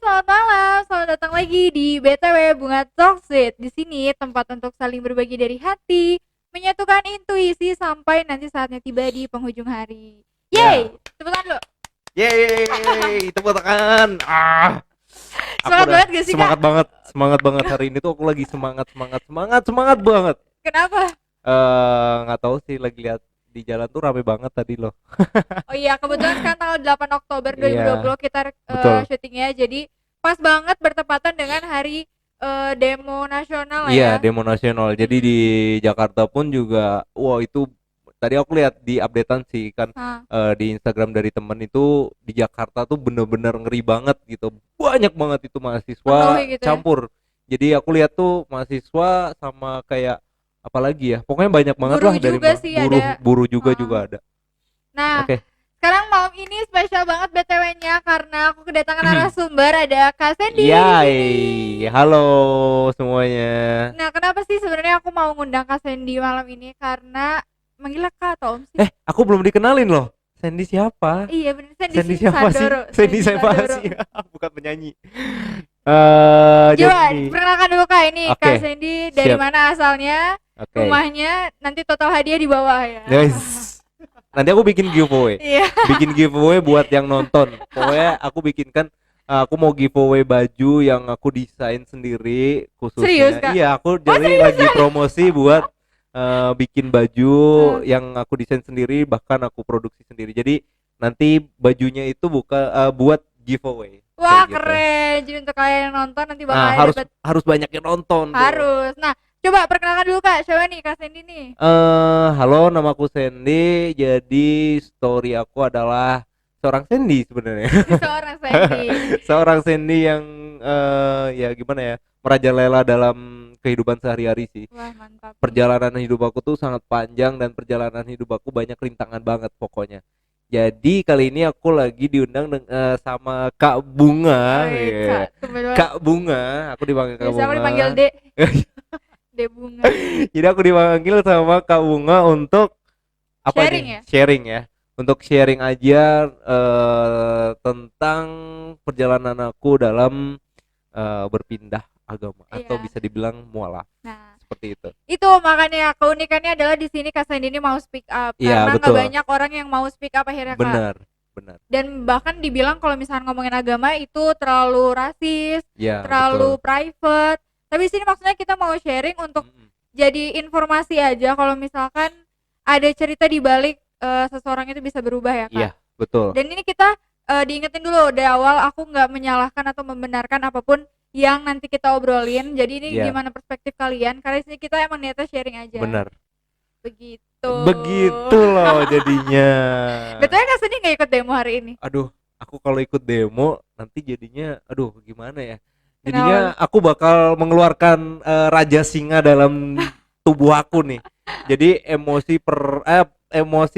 selamat malam. Selamat datang lagi di BTW Bunga Talksit. Di sini tempat untuk saling berbagi dari hati, menyatukan intuisi sampai nanti saatnya tiba di penghujung hari. Ya. Yeay, tepuk tangan dulu. Yeay, tepuk tangan. Aku Semangat udah banget gak sih, semangat Kak? banget, semangat banget hari ini tuh aku lagi semangat banget. Kenapa? Nggak tahu sih, lagi lihat di jalan tuh rame banget tadi loh. Oh iya, kebetulan sekarang tanggal 8 Oktober Iya, 2020 kita betul. syutingnya. Jadi pas banget bertepatan dengan hari demo nasional lah ya. Iya, demo nasional. Jadi di Jakarta pun juga, wah itu tadi aku lihat di updatean sih kan, Hah, di Instagram dari temen itu di Jakarta tuh bener-bener ngeri banget gitu. Banyak banget itu mahasiswa penuh gitu ya. campur. Jadi aku lihat tuh mahasiswa sama kayak apalagi ya. Pokoknya banyak banget Guru lah dari juga sih ada. buruh juga Heeh. ada. Nah, Oke. sekarang malam ini spesial banget BTW-nya karena aku kedatangan narasumber, ada Kak Sandy di sini. Yay, halo semuanya. Nah, kenapa sih sebenarnya aku mau ngundang Kak Sandy malam ini? Karena manggilnya Kak atau Om sih? Aku belum dikenalin loh. Sandy siapa? Iya bener, Sandy Sandy siapa sih? Sandoro. Sandy siapa Sandoro. sih? Bukan penyanyi. Coba Jadi, perkenalkan dulu Kak, ini oke, Kak Sandy dari siap. mana asalnya, Oke. rumahnya, nanti total hadiah di bawah ya. Guys, nanti aku bikin giveaway. Iya. Bikin giveaway buat yang nonton. Pokoknya aku bikinkan, aku mau giveaway baju yang aku desain sendiri khususnya. Serius, Kak? Iya, aku jadi lagi promosi buat bikin baju yang aku desain sendiri, bahkan aku produksi sendiri. Jadi nanti bajunya itu buat giveaway. Wah, Kayak gitu. keren. Jadi untuk kalian yang nonton nanti bakal Nah, dapat harus banyak yang nonton tuh. harus. Nah, coba perkenalkan dulu Kak, siapa nih Kak Sandy nih? Halo, namaku Sandy. Jadi story aku adalah seorang Sandy sebenarnya. Seorang Sandy. Seorang Sandy yang ya gimana ya, merajalela dalam kehidupan sehari-hari sih. Wah, mantap. Perjalanan hidup aku tuh sangat panjang dan perjalanan hidup aku banyak rintangan banget pokoknya. Jadi kali ini aku lagi diundang sama Kak Bunga. Kak, Yeah. tumben banget. Kak Bunga, aku dipanggil Kak Biasa Bunga. aku dipanggil Dek. Dek Bunga. Jadi aku dipanggil sama Kak Bunga untuk apa Sharing nih? ya? Sharing ya. Untuk sharing aja tentang perjalanan aku dalam berpindah agama atau Iya. bisa dibilang mualaf. Nah, Seperti itu. itu makanya keunikannya adalah di sini Kak Sandy ini mau speak up Iya, karena nggak betul. banyak orang yang mau speak up akhirnya Kak. Benar. Dan bahkan dibilang kalau misalnya ngomongin agama itu terlalu rasis, Ya, terlalu betul. private. Tapi di sini maksudnya kita mau sharing untuk jadi informasi aja kalau misalkan ada cerita di balik seseorang itu bisa berubah ya Kak. Iya, betul. Dan ini kita diingetin dulu dari awal, aku nggak menyalahkan atau membenarkan apapun yang nanti kita obrolin. Jadi ini Iya. gimana perspektif kalian? Karena di sini kita emang niatnya sharing aja. Benar. Begitu. Begitu loh jadinya. Betulnya Kak Seni nggak ikut demo hari ini? Aduh, aku kalau ikut demo nanti jadinya, aduh gimana ya? Jadinya aku bakal mengeluarkan raja singa dalam tubuh aku nih. Jadi emosi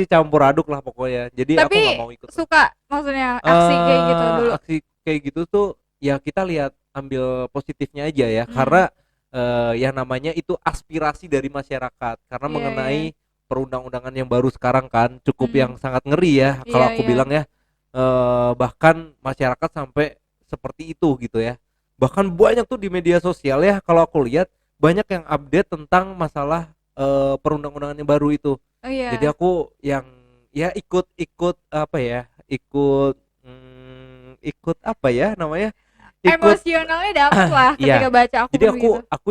campur aduk lah pokoknya. Jadi aku Tapi nggak mau ikut. suka maksudnya aksi kayak gitu dulu. Aksi kayak gitu tuh ya kita lihat, ambil positifnya aja ya. Karena yang namanya itu aspirasi dari masyarakat. Karena Iya, mengenai iya. perundang-undangan yang baru sekarang kan cukup yang sangat ngeri ya. Kalau Iya, aku iya. bilang ya, bahkan masyarakat sampai seperti itu gitu ya. Bahkan banyak tuh di media sosial ya, kalau aku lihat banyak yang update tentang masalah perundang-undangan yang baru itu. Oh iya. Jadi aku yang ya ikut apa ya, ikut apa ya namanya, Emosionalnya dapet lah iya. ketika baca aku Jadi pun begitu. aku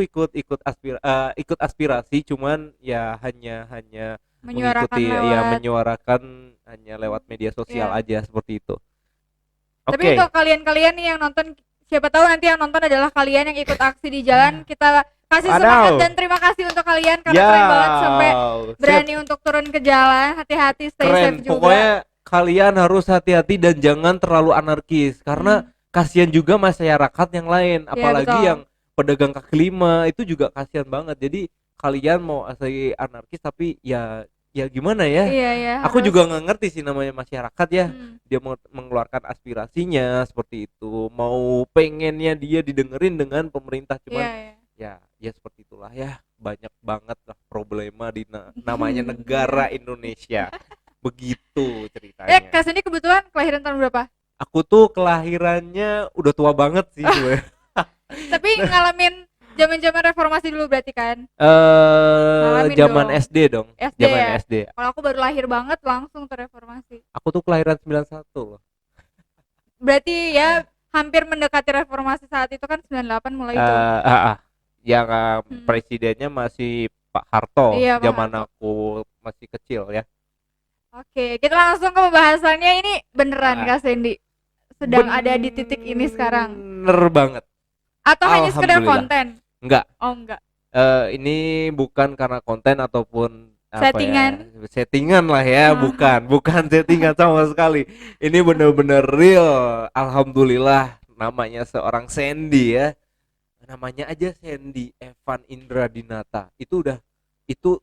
ikut aspirasi, cuman ya hanya Menyuarakan mengikuti ya, lewat. menyuarakan hanya lewat media sosial Iya. aja seperti itu. Tapi Oke. untuk kalian-kalian nih yang nonton, siapa tahu nanti yang nonton adalah kalian yang ikut aksi di jalan. Kita kasih semangat dan terima kasih untuk kalian karena keren banget sampai berani untuk turun ke jalan. Hati-hati, stay Keren. safe juga. Pokoknya kalian harus hati-hati dan jangan terlalu anarkis karena kasihan juga masyarakat yang lain, apalagi betul. yang pedagang kaki lima itu juga kasihan banget. Jadi kalian mau asli anarkis tapi ya gimana ya? Iya, Aku harus. juga nggak ngerti sih namanya masyarakat ya. Dia mau mengeluarkan aspirasinya seperti itu, mau pengennya dia didengerin dengan pemerintah, cuman Iya. ya seperti itulah ya. Banyak banget lah problema di namanya negara Indonesia. Begitu ceritanya. Kak Seni kebetulan kelahiran tahun berapa? Aku tuh kelahirannya udah tua banget sih gue. Tapi ngalamin zaman-zaman reformasi dulu berarti kan? Ngalamin Zaman dong. SD dong. SD Zaman ya? SD. Kalau aku baru lahir banget langsung terreformasi. Aku tuh kelahiran 91 loh. Berarti ya hampir mendekati reformasi saat itu kan 98 mulai itu. Yang Hmm. presidennya masih Pak Harto, Iya, Pak zaman Harto. aku masih kecil ya. Oke, kita langsung ke pembahasannya. Ini beneran Ah, Kak Sandy sedang ada di titik ini sekarang Bener banget. atau hanya sekedar Alhamdulillah. konten? Enggak. Oh, enggak. Ini bukan karena konten ataupun apa Settingan. ya, settingan lah ya, bukan settingan sama sekali. Ini bener-bener real. Alhamdulillah, namanya seorang Sandy ya, namanya aja Sandy Evan Indra Dinata, itu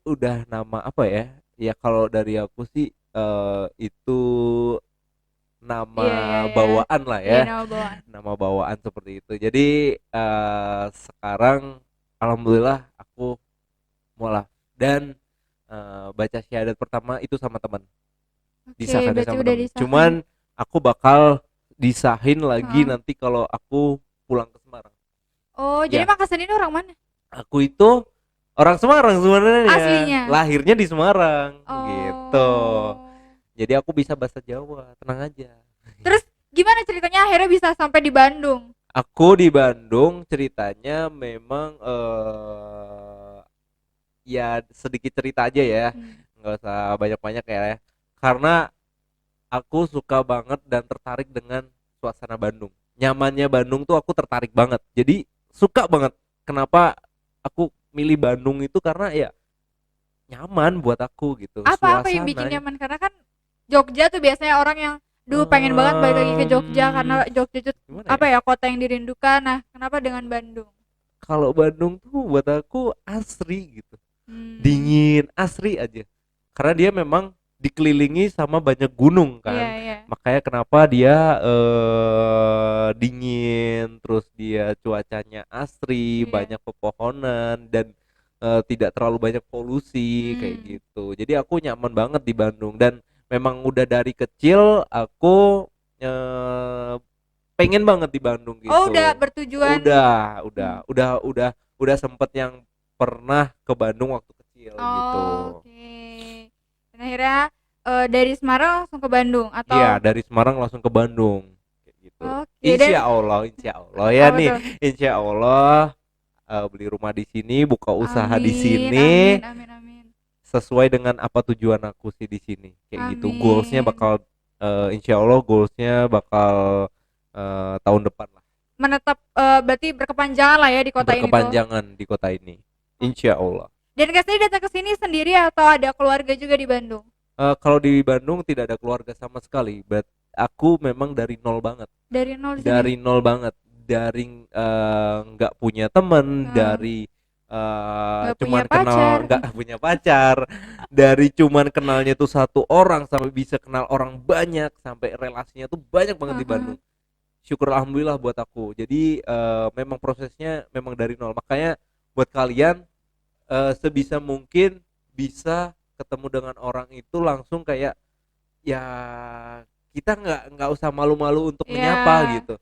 udah nama apa ya, ya kalau dari aku sih itu nama Iya, iya, iya. bawaan lah Iya, ya, nama bawaan. nama bawaan seperti itu. Jadi sekarang alhamdulillah aku mualaf dan baca syahadat pertama itu sama teman, Oke, disahkan berarti sama udah teman. disahkan. Cuman aku bakal disahin lagi Heeh. nanti kalau aku pulang ke Semarang. Oh, jadi Ya, Makassar ini orang mana? aku itu orang Semarang sebenarnya. Aslinya? Lahirnya di Semarang gitu. Oh. Jadi aku bisa bahasa Jawa, tenang aja. Terus gimana ceritanya akhirnya bisa sampai di Bandung? Aku di Bandung ceritanya memang ya sedikit cerita aja ya, nggak usah banyak-banyak ya. Karena aku suka banget dan tertarik dengan suasana Bandung. Nyamannya Bandung tuh aku tertarik banget. Jadi suka banget. Kenapa aku milih Bandung itu karena ya nyaman buat aku gitu. Apa yang bikin Suasananya. nyaman? Karena kan Jogja tuh biasanya orang yang pengen banget balik lagi ke Jogja karena Jogja itu Gimana apa ya? ya, kota yang dirindukan. Nah, kenapa dengan Bandung? Kalau Bandung tuh buat aku asri gitu. Hmm. Dingin, asri aja. Karena dia memang dikelilingi sama banyak gunung kan. Iya, iya. Makanya kenapa dia dingin, terus dia cuacanya asri, Iya. banyak pepohonan dan tidak terlalu banyak polusi kayak gitu. Jadi aku nyaman banget di Bandung dan memang udah dari kecil aku pengen banget di Bandung gitu. Oh, udah bertujuan. Udah sempet yang pernah ke Bandung waktu kecil gitu. Oke. Dan akhirnya dari Semarang langsung ke Bandung atau? Iya, dari Semarang langsung ke Bandung kayak gitu. Oke, Insya Allah ya apa nih, tuh? insya Allah beli rumah di sini, buka usaha di Amin, sini, amin. sesuai dengan apa tujuan aku sih di sini kayak gitu. Amin. Goalsnya bakal insya Allah goalsnya bakal tahun depan lah. Menetap berarti berkepanjangan lah ya di kota ini tuh. Berkepanjangan di kota ini, insya Allah. Dan Kak Sri datang ke sini sendiri atau ada keluarga juga di Bandung? Kalau di Bandung tidak ada keluarga sama sekali. Aku memang dari nol banget. Dari nol di sini? Dari nol banget. Dari nggak punya temen, dari cuman nggak punya pacar, dari cuman kenalnya tuh satu orang sampai bisa kenal orang banyak, sampai relasinya tuh banyak banget di Bandung. Syukur alhamdulillah buat aku. Jadi memang prosesnya memang dari nol. Makanya buat kalian sebisa mungkin bisa ketemu dengan orang itu langsung kayak ya kita nggak usah malu-malu untuk menyapa gitu,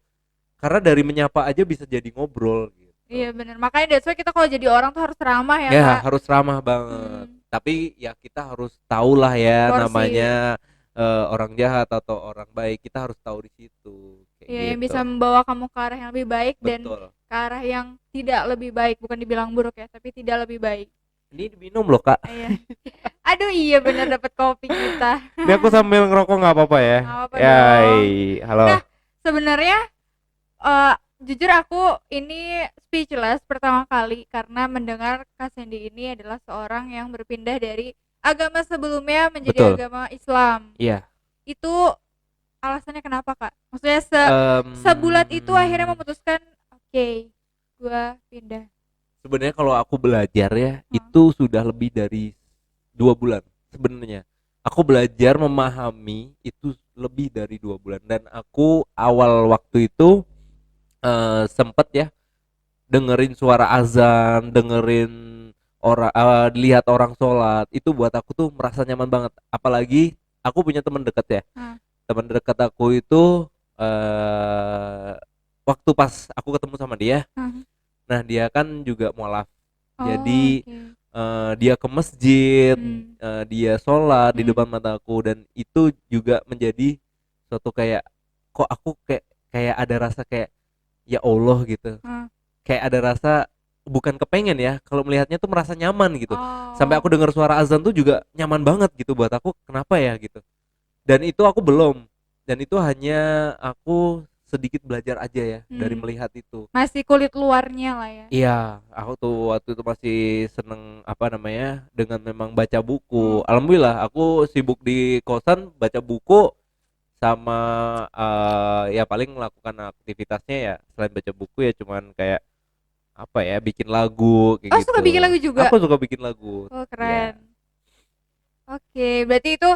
karena dari menyapa aja bisa jadi ngobrol gitu. Iya benar, makanya that's why kita kalau jadi orang tuh harus ramah ya, Kak. Harus ramah banget. Tapi ya kita harus tahu lah ya namanya orang jahat atau orang baik, kita harus tahu di situ kayak gitu. Yang bisa membawa kamu ke arah yang lebih baik. Betul. Dan ke arah yang tidak lebih baik, bukan dibilang buruk ya, tapi tidak lebih baik. Ini diminum loh, Kak. Iya. Aduh iya benar, dapat kopi kita. Ini aku sambil ngerokok nggak apa-apa ya? Nggak apa-apa dong. Halo. Nah sebenarnya jujur aku ini speechless pertama kali karena mendengar Kak Sandy ini adalah seorang yang berpindah dari agama sebelumnya menjadi agama Islam. Iya. Itu alasannya kenapa, Kak? Maksudnya sebulat itu akhirnya memutuskan oke, gua pindah. Sebenarnya kalau aku belajar ya, itu sudah lebih dari 2 bulan sebenarnya. Aku belajar memahami itu lebih dari 2 bulan. Dan aku awal waktu itu sempet ya dengerin suara azan, dengerin orang, lihat orang sholat. Itu buat aku tuh merasa nyaman banget. Apalagi aku punya teman dekat ya. Teman dekat aku itu eh waktu pas aku ketemu sama dia, Heeh. nah dia kan juga mualaf. Oh, Jadi oke. dia ke masjid, Hmm. dia sholat di Hmm. depan mataku, dan itu juga menjadi suatu kayak, kok aku kayak kayak ada rasa kayak ya Allah gitu. Heeh. Kayak ada rasa bukan kepengen ya, kalau melihatnya tuh merasa nyaman gitu. Sampai aku Oh. dengar suara azan tuh juga nyaman banget gitu buat aku. Kenapa ya gitu. Dan itu aku belum. Dan itu hanya aku sedikit belajar aja ya dari Hmm. melihat itu. Masih kulit luarnya lah ya. Iya, aku tuh waktu itu masih seneng apa namanya dengan memang baca buku. Hmm. Alhamdulillah, aku sibuk di kosan baca buku sama ya paling melakukan aktivitasnya ya selain baca buku ya cuman kayak apa ya bikin lagu kayak Oh, suka gitu. bikin lagu juga? Aku suka bikin lagu. Oh, Iya. keren. Oke, berarti itu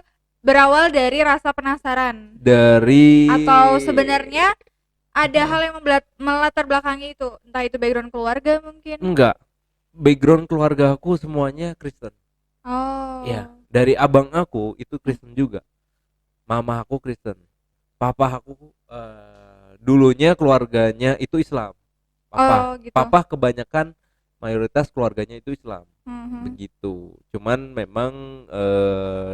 berawal dari rasa penasaran. Dari Atau sebenarnya ada hal yang melatar belakangi itu, entah itu background keluarga mungkin. enggak, background keluarga aku semuanya Kristen. Ya, Oh. dari abang aku itu Kristen juga. Mama aku Kristen. Papa aku dulunya keluarganya itu Islam. Oh, gitu. Papa kebanyakan mayoritas keluarganya itu Islam. Mhm. Begitu. Cuman memang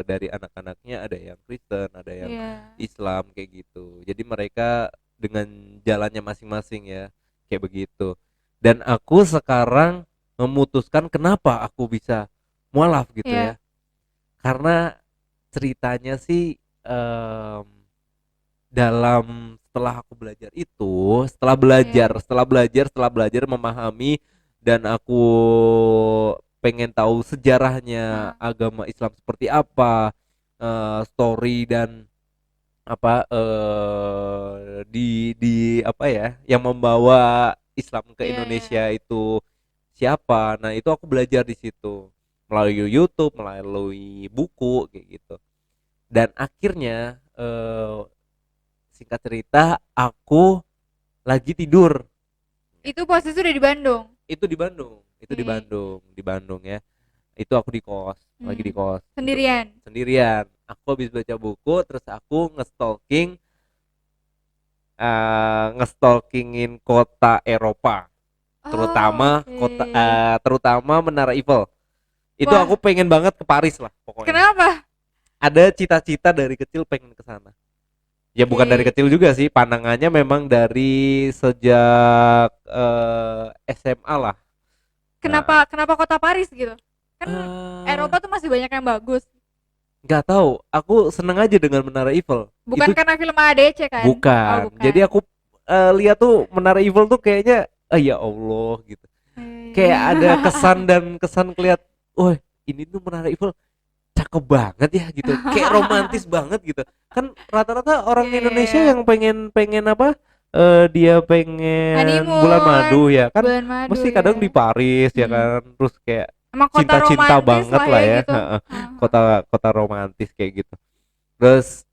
dari anak-anaknya ada yang Kristen, ada yang Iya. Islam kayak gitu. Jadi mereka dengan jalannya masing-masing ya, kayak begitu. Dan aku sekarang memutuskan kenapa aku bisa mualaf gitu Iya. ya. Karena ceritanya sih em, dalam setelah aku belajar itu, Iya. setelah belajar memahami, dan aku pengen tahu sejarahnya Heeh. agama Islam seperti apa, story dan apa di apa ya yang membawa Islam ke Iya, iya. Indonesia itu siapa. Nah, itu aku belajar di situ melalui YouTube, melalui buku kayak gitu. Dan akhirnya singkat cerita aku lagi tidur. Itu posisi udah di Bandung. Itu di Bandung, Oke. di Bandung ya. Itu aku di kos, lagi di Hmm. kos untuk Sendirian. sendirian. Aku habis baca buku, terus aku ngestalkingin kota Eropa, Oh, terutama oke. terutama Menara Eiffel. Itu Wah, aku pengen banget ke Paris lah pokoknya. kenapa? Ada cita-cita dari kecil pengen ke sana. Ya bukan dari Oke. kecil juga sih, pandangannya memang dari sejak SMA lah. Nah, Kenapa kenapa kota Paris gitu? Kan eh Eropa tuh masih banyak yang bagus. nggak tahu, aku seneng aja dengan Menara Eiffel. Bukan Itu karena film AADC kan? Oh, bukan. Jadi bukan. aku lihat tuh Menara Eiffel tuh kayaknya, ya Allah gitu. Kayak ada kesan Eh. dan kesan kelihat, wah ini tuh Menara Eiffel cakep banget ya gitu, kayak romantis banget gitu. Kan rata-rata orang Iya, iya, Indonesia iya. yang pengen pengen apa, dia pengen bulan Honeymoon, madu ya kan, bulan madu mesti ya. kadang di Paris ya Hmm. kan, terus kayak Emang kota cinta-cinta romantis banget lah lah ya ya. gitu. Heeh. Heeh. Kota kota romantis kayak gitu. Terus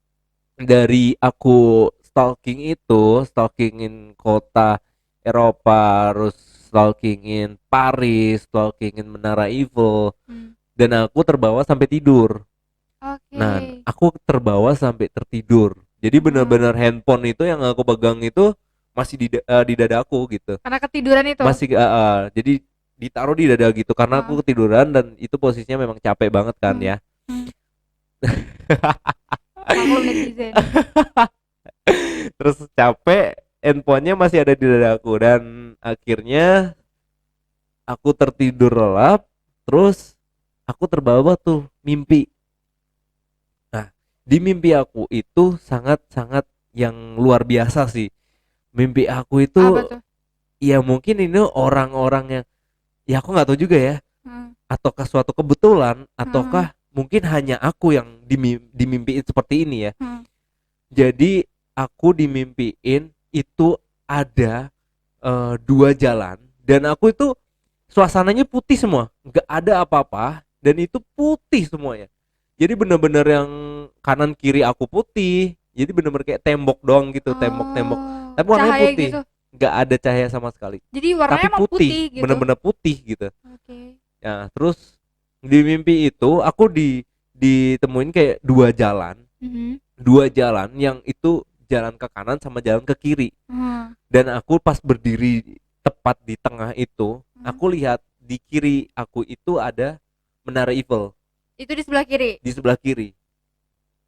dari aku stalkingin kota Eropa, terus stalkingin Paris, stalkingin Menara Eiffel, Hmm. dan aku terbawa sampai tidur. Nah, Oke. aku terbawa sampai tertidur. Jadi Oh. benar-benar handphone itu yang aku pegang itu masih di dadaku gitu. Karena ketiduran itu. Masih jadi ditaruh di dada gitu karena Heeh. aku ketiduran, dan itu posisinya memang capek banget kan Hmm. ya. Hmm. Maklum netizen. Terus capek, handphonenya masih ada di dadaku, dan akhirnya aku tertidur lelap. Terus aku terbawa tuh mimpi. Nah, di mimpi aku itu sangat-sangat yang luar biasa sih. Mimpi aku Apa itu tuh? ya mungkin ini orang-orang yang ya aku nggak tahu juga ya, Heeh. ataukah suatu kebetulan Heeh. ataukah mungkin hanya aku yang dimimpiin seperti ini ya. Heeh. Jadi aku dimimpiin itu ada dua jalan, dan aku itu suasananya putih semua, nggak ada apa-apa, dan itu putih semuanya. Jadi bener-bener yang kanan kiri aku putih, jadi bener-bener kayak tembok doang gitu, tembok-tembok, Oh, tapi warnanya cahaya putih, gitu. nggak ada cahaya sama sekali, Jadi warnanya tapi emang putih, putih gitu. bener-bener putih gitu. Oke. Ya terus di mimpi itu aku ditemuin kayak dua jalan, Mhm. yang itu jalan ke kanan sama jalan ke kiri. Hmm. Dan aku pas berdiri tepat di tengah itu, Hmm. aku lihat di kiri aku itu ada Menara Eiffel. Itu di sebelah kiri. Di sebelah kiri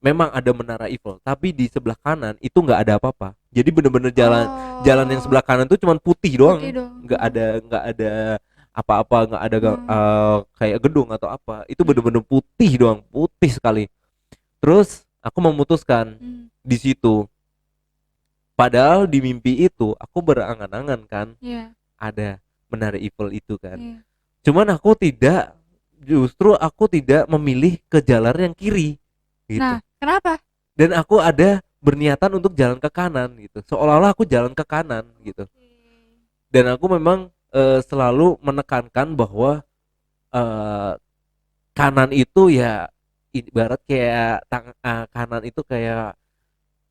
memang ada Menara Eiffel, tapi di sebelah kanan itu nggak ada apa-apa. Jadi bener-bener jalan yang sebelah kanan tuh cuman putih doang, Putih dong. nggak ada apa-apa, nggak ada Hmm. kayak gedung atau apa. Itu Hmm. bener-bener putih doang, putih sekali. Terus aku memutuskan Hmm. di situ. Padahal di mimpi itu aku berangan-angan kan Iya. ada Menara Eiffel itu kan. Iya. Cuman justru aku tidak memilih ke jalan yang kiri gitu. Nah, kenapa? Dan aku ada berniatan untuk jalan ke kanan gitu, seolah-olah aku jalan ke kanan gitu. Dan aku memang selalu menekankan bahwa eh, kanan itu ya ibarat kayak kanan itu kayak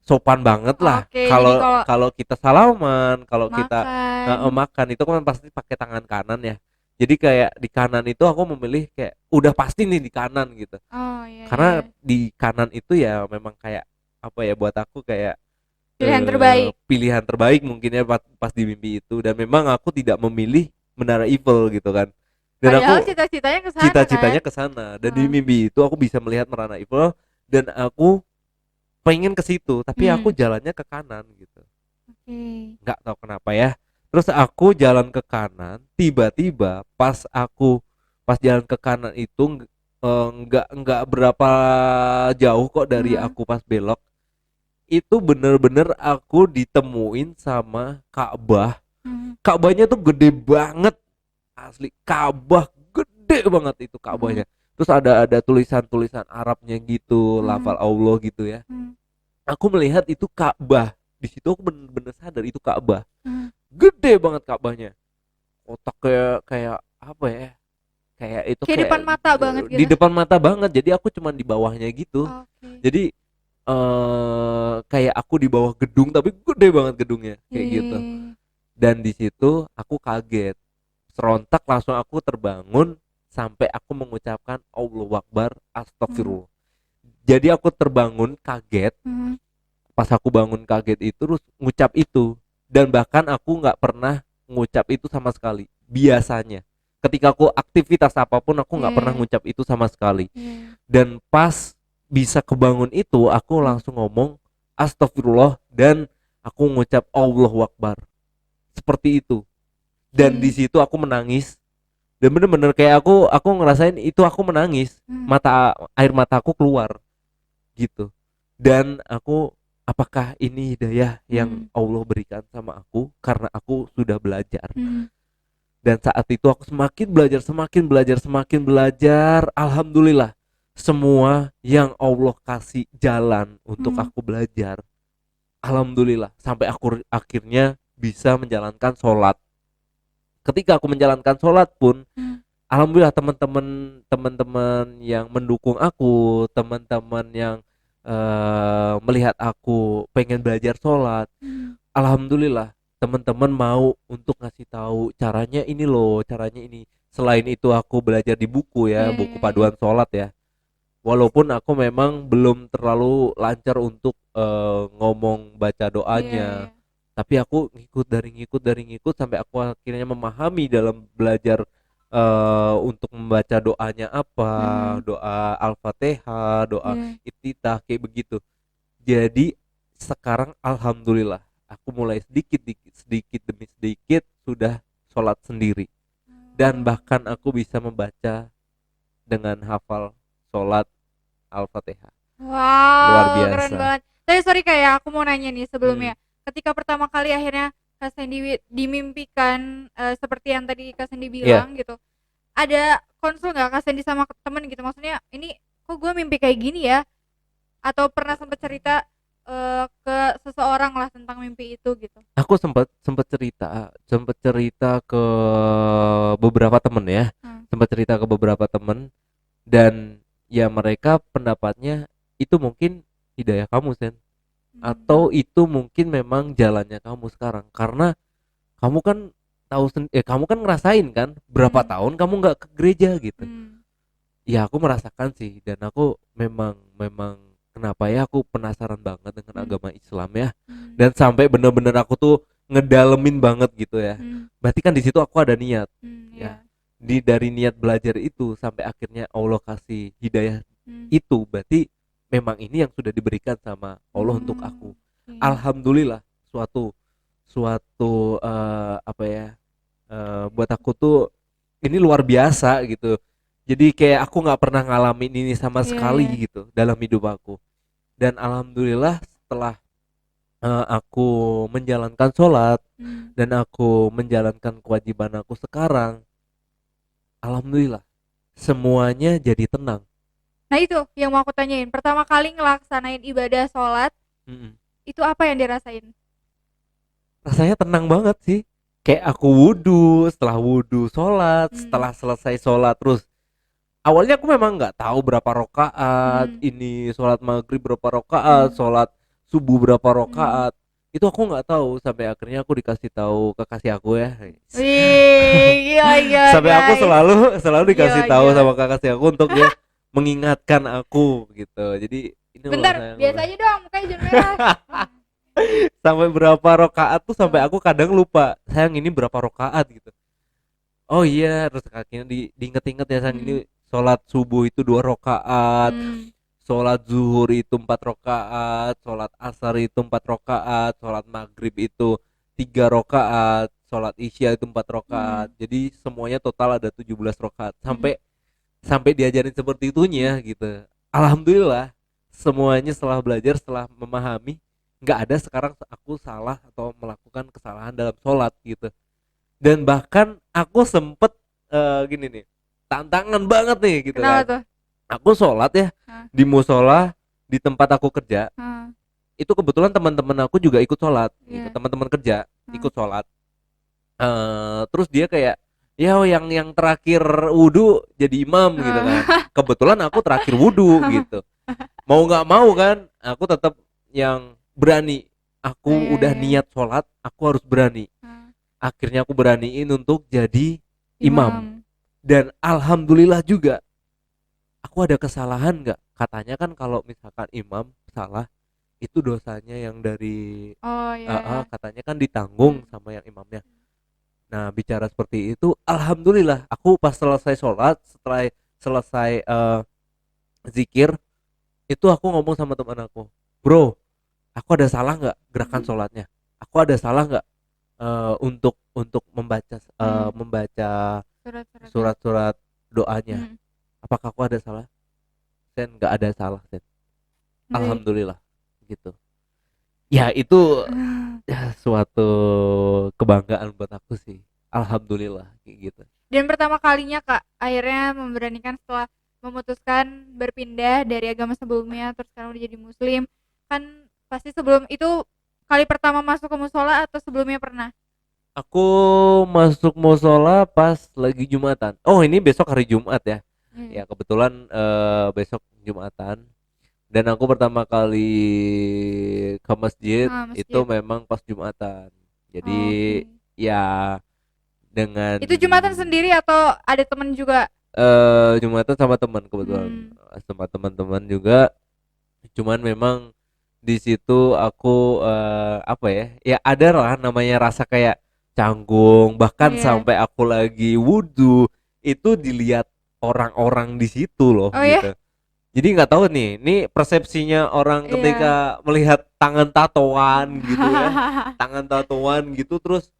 sopan banget lah. Oke, jadi Kalau kalau kalau kita salaman, kalau kita makan. makan itu kan pasti pakai tangan kanan ya. Jadi kayak di kanan itu aku memilih kayak udah pasti nih di kanan gitu. Oh iya, Karena iya. di kanan itu ya memang kayak apa ya, buat aku kayak Pilihan terbaik. pilihan terbaik mungkin ya pas di mimpi itu. Dan memang aku tidak memilih Menara Eiffel gitu kan. Dan Padahal aku cita-citanya ke sana kan. cita-citanya ke sana, dan di Oh. mimpi itu aku bisa melihat Menara Eiffel dan aku pengen ke situ tapi aku Hmm. jalannya ke kanan gitu. Oke. Nggak tahu kenapa ya. Terus aku jalan ke kanan, tiba-tiba pas jalan ke kanan itu nggak berapa jauh kok dari Hmm. aku pas belok. Itu bener-bener aku ditemuin sama Ka'bah. Hmm. Ka'bahnya tuh gede banget, asli Ka'bah gede banget itu Hmm. Ka'bahnya. Terus ada tulisan-tulisan Arabnya gitu, Hmm. lafal Allah gitu ya. Hmm. Aku melihat itu Ka'bah. Di situ aku bener-bener sadar itu Ka'bah. Hmm. Gede banget Ka'bahnya. Otak kayak kayak apa ya? Kayak itu Kayak kayak depan mata banget di gitu. depan mata banget. Jadi aku cuman di bawahnya gitu. Oke. Jadi kayak aku di bawah gedung tapi gede banget gedungnya kayak gitu. Ih. Dan di situ aku kaget. Serontak langsung aku terbangun sampai aku mengucapkan Allahu Akbar, Hmm. astagfirullah. Jadi aku terbangun kaget. Hmm. Pas aku bangun kaget itu terus ngucap itu, dan bahkan aku nggak pernah ngucap itu sama sekali. Biasanya ketika aku aktivitas apapun aku nggak pernah Iya. ngucap itu sama sekali. Iya. Dan pas bisa kebangun itu aku Hmm. langsung ngomong astagfirullah dan aku ngucap Allahu Akbar seperti itu. Dan di Oke. situ aku menangis, dan bener-bener kayak aku ngerasain itu, aku menangis, Hmm. air mataku keluar gitu. Dan aku, apakah ini hidayah yang Hmm. Allah berikan sama aku karena aku sudah belajar. Hmm. Dan saat itu aku semakin belajar, semakin belajar, semakin belajar. Alhamdulillah, semua yang Allah kasih jalan untuk Hmm. aku belajar, alhamdulillah sampai aku akhirnya bisa menjalankan sholat. Ketika aku menjalankan sholat pun, Hmm. alhamdulillah teman-teman yang mendukung aku, teman-teman yang melihat aku pengen belajar sholat, Hmm. alhamdulillah teman-teman mau untuk ngasih tahu caranya ini loh, caranya ini. Selain itu aku belajar di buku ya, Iya, buku iya, iya. paduan sholat ya. Walaupun aku memang belum terlalu lancar untuk ngomong baca Iya, iya. doanya, tapi aku ngikut sampai aku akhirnya memahami dalam belajar untuk membaca doanya apa, Hmm. doa Al-Fatihah, doa Iya. Iftitah kayak begitu. Jadi sekarang alhamdulillah aku mulai sedikit demi sedikit sudah sholat sendiri, dan Hmm. bahkan aku bisa membaca dengan hafal sholat Al-Fatihah. Luar Wow, keren biasa. banget. Tapi sorry kayak aku mau nanya nih Hmm. sebelumnya. Ketika pertama kali akhirnya Kak Sandy dimimpikan seperti yang tadi Kak Sandy Iya, bilang gitu. Ada konsul nggak Kak Sandy sama temen gitu? Maksudnya ini kok gue mimpi kayak gini ya? Atau pernah sempat cerita ke seseorang lah tentang mimpi itu gitu? aku sempat sempat cerita ke beberapa temen ya, Hmm. sempat cerita ke beberapa temen, dan ya mereka pendapatnya itu mungkin hidayah kamu Sen, Hmm. atau itu mungkin memang jalannya kamu sekarang, karena kamu kan kamu kan ngerasain kan berapa Hmm. tahun kamu nggak ke gereja gitu. Hmm. Ya aku merasakan sih, dan aku memang memang kenapa ya aku penasaran banget dengan Hmm. agama Islam ya, Hmm. dan sampai bener-bener aku tuh ngedalemin banget gitu ya. Hmm. Berarti kan di situ aku ada niat ya. Ya. Dari niat belajar itu sampai akhirnya Allah kasih hidayah Hmm. itu, berarti memang ini yang sudah diberikan sama Allah untuk Hmm. aku. Oke. Alhamdulillah, suatu suatu apa ya, buat aku tuh ini luar biasa gitu. Jadi kayak aku nggak pernah ngalamin ini sama Iya, sekali iya. gitu dalam hidup aku. Dan alhamdulillah setelah aku menjalankan sholat Hmm. dan aku menjalankan kewajiban aku sekarang, alhamdulillah semuanya jadi tenang. Nah itu yang mau aku tanyain. Pertama kali ngelaksanain ibadah sholat, Mm-mm. itu apa yang dirasain? Rasanya tenang banget sih. Kayak aku wudhu, setelah wudhu sholat, Hmm. setelah selesai sholat terus. Awalnya aku memang nggak tahu berapa rokaat, Hmm. ini sholat maghrib berapa rokaat, Hmm. sholat subuh berapa Hmm. rokaat. Itu aku nggak tahu sampai akhirnya aku dikasih tahu kekasih aku ya. Wih, gila gila Sampai aku guys. selalu Gila dikasih tahu gila. sama kekasih aku untuk dia mengingatkan aku gitu. Jadi ini loh Bentar, sayang, biasa aja dong, mukanya jangan merah. sampai berapa rokaat tuh sampai Hmm. aku kadang lupa sayang ini berapa rokaat gitu. Oh iya, terus akhirnya diinget-inget ya sayang, ini Hmm. sholat subuh itu 2 rokaat, Hmm. sholat zuhur itu 4 rokaat, sholat asar itu 4 rokaat, sholat maghrib itu 3 rokaat, sholat isya itu 4 rokaat. Hmm. Jadi semuanya total ada 17 rokaat. Hmm. Sampai sampai diajarin seperti itunya gitu. Alhamdulillah semuanya setelah belajar, setelah memahami, nggak ada sekarang aku salah atau melakukan kesalahan dalam sholat gitu. Dan bahkan aku sempet gini nih, tantangan banget nih gitu Kenapa kan. tuh? Aku sholat ya Hah? di musola di tempat aku kerja. Hah? Itu kebetulan teman-teman aku juga ikut sholat gitu, Iya. teman-teman kerja Hah? ikut sholat. Terus dia kayak ya yang terakhir wudhu jadi imam gitu kan. Kebetulan aku terakhir wudhu gitu. Mau nggak mau kan, aku tetap yang berani. Oh, Aku iya, udah iya. niat sholat, aku harus berani. Hah? Akhirnya aku beraniin untuk jadi imam. Imam. Dan alhamdulillah juga, aku ada kesalahan nggak? Katanya kan kalau misalkan imam salah, itu dosanya yang dari Oh ya. katanya kan ditanggung Hmm. sama yang imamnya. Nah, bicara seperti itu, alhamdulillah aku pas selesai sholat, setelah selesai zikir, itu aku ngomong sama teman aku, bro, aku ada salah nggak gerakan Hmm. sholatnya? Aku ada salah nggak untuk membaca Hmm. membaca Surat-suratnya. surat-surat doanya? Hmm. Apakah aku ada salah? Sen, nggak ada salah, Sen. Baik. Alhamdulillah, gitu. Ya itu ya, suatu kebanggaan buat aku sih. Alhamdulillah kayak gitu. Dan pertama kalinya Kak akhirnya memberanikan setelah memutuskan berpindah dari agama sebelumnya terus sekarang udah jadi muslim, kan pasti sebelum itu kali pertama masuk ke musola atau sebelumnya pernah? Aku masuk musola pas lagi Jumatan. Oh, ini besok hari Jumat ya. Ya Hmm. kebetulan besok Jumatan. Dan aku pertama kali ke masjid Ah, itu masjid. memang pas Jumatan. Jadi Oke. ya dengan Itu Jumatan sendiri atau ada temen juga? Jumatan sama teman kebetulan. Hmm. Sama teman-teman juga. Cuman memang di situ aku apa ya? Ya ada lah namanya rasa kayak canggung, bahkan Iya. sampai aku lagi wudhu itu dilihat orang-orang di situ loh Oh ya? gitu. Jadi nggak tahu nih, ini persepsinya orang Iya. ketika melihat tangan tatoan gitu ya, tangan tatoan gitu terus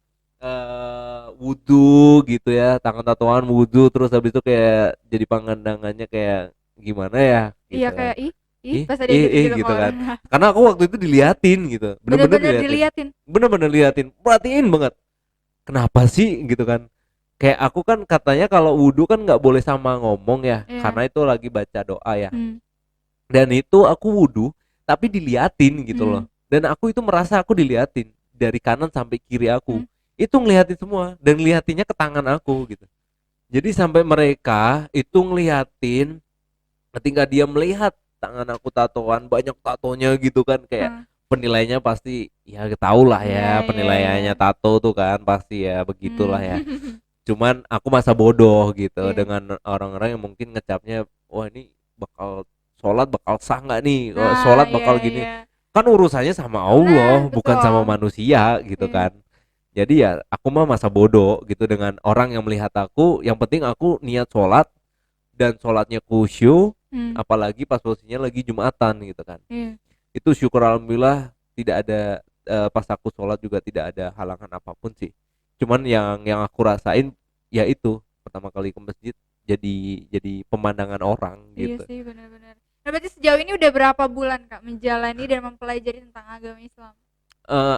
wudhu gitu ya, tangan tatoan wudhu terus habis itu kayak jadi pandangannya kayak gimana ya Iya gitu kan. kayak ih Ih, pas ada gitu-gitu ke gitu kan. orang. Karena aku waktu itu diliatin gitu, bener-bener Bener-bener diliatin, diliatin. bener-bener liatin, perhatiin banget. Kenapa sih gitu kan? Kayak aku kan katanya kalau wudhu kan nggak boleh sama ngomong ya, Iya. karena itu lagi baca doa ya. Hmm. Dan itu aku wudhu tapi diliatin gitu loh. Hmm. Dan aku itu merasa aku diliatin dari kanan sampai kiri aku. Hmm. Itu ngeliatin semua dan ngeliatinnya ke tangan aku gitu. Jadi sampai mereka itu ngeliatin, ketika dia melihat tangan aku tatoan banyak tatonya gitu kan, kayak Hmm. penilainya pasti ya tau lah Iya ya iya iya. penilaiannya tato tuh kan pasti ya begitulah ya. Hmm. Cuman aku masa bodoh gitu Iya. dengan orang-orang yang mungkin ngecapnya wah ini bakal sholat bakal sah nggak nih, Nah, sholat iya bakal gini. iya. Kan urusannya sama Nah, Allah bukan sama betul. manusia gitu Iya. kan. Jadi ya aku mah masa bodoh gitu dengan orang yang melihat aku, yang penting aku niat sholat dan sholatnya khusyuk, Hmm, apalagi pas posisinya lagi Jumatan gitu kan. iya. Itu syukur alhamdulillah tidak ada, pas aku sholat juga tidak ada halangan apapun sih. Cuman yang aku rasain ya itu pertama kali ke masjid jadi pemandangan orang Iya gitu. sih, benar-benar. Nah, berarti sejauh ini udah berapa bulan Kak menjalani dan mempelajari tentang agama Islam?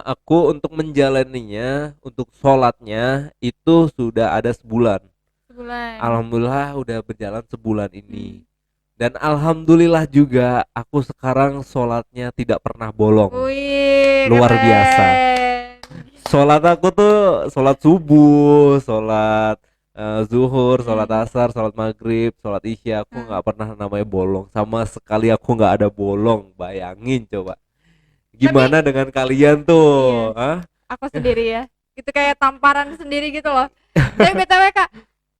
Aku untuk menjalaninya, untuk sholatnya itu sudah ada sebulan. Sebulan. Alhamdulillah udah berjalan sebulan Hmm. ini. Dan alhamdulillah juga aku sekarang sholatnya tidak pernah bolong. Wih, Luar biasa. keren. Sholat aku tuh sholat subuh, sholat zuhur, sholat Hmm. asar, sholat maghrib, sholat isya, aku Hmm. nggak pernah namanya bolong. Sama sekali aku nggak ada bolong. Bayangin coba. Tapi Gimana dengan kalian tuh? iya, Hah? aku sendiri ya. Itu kayak tamparan sendiri gitu loh. Tapi BTW Kak,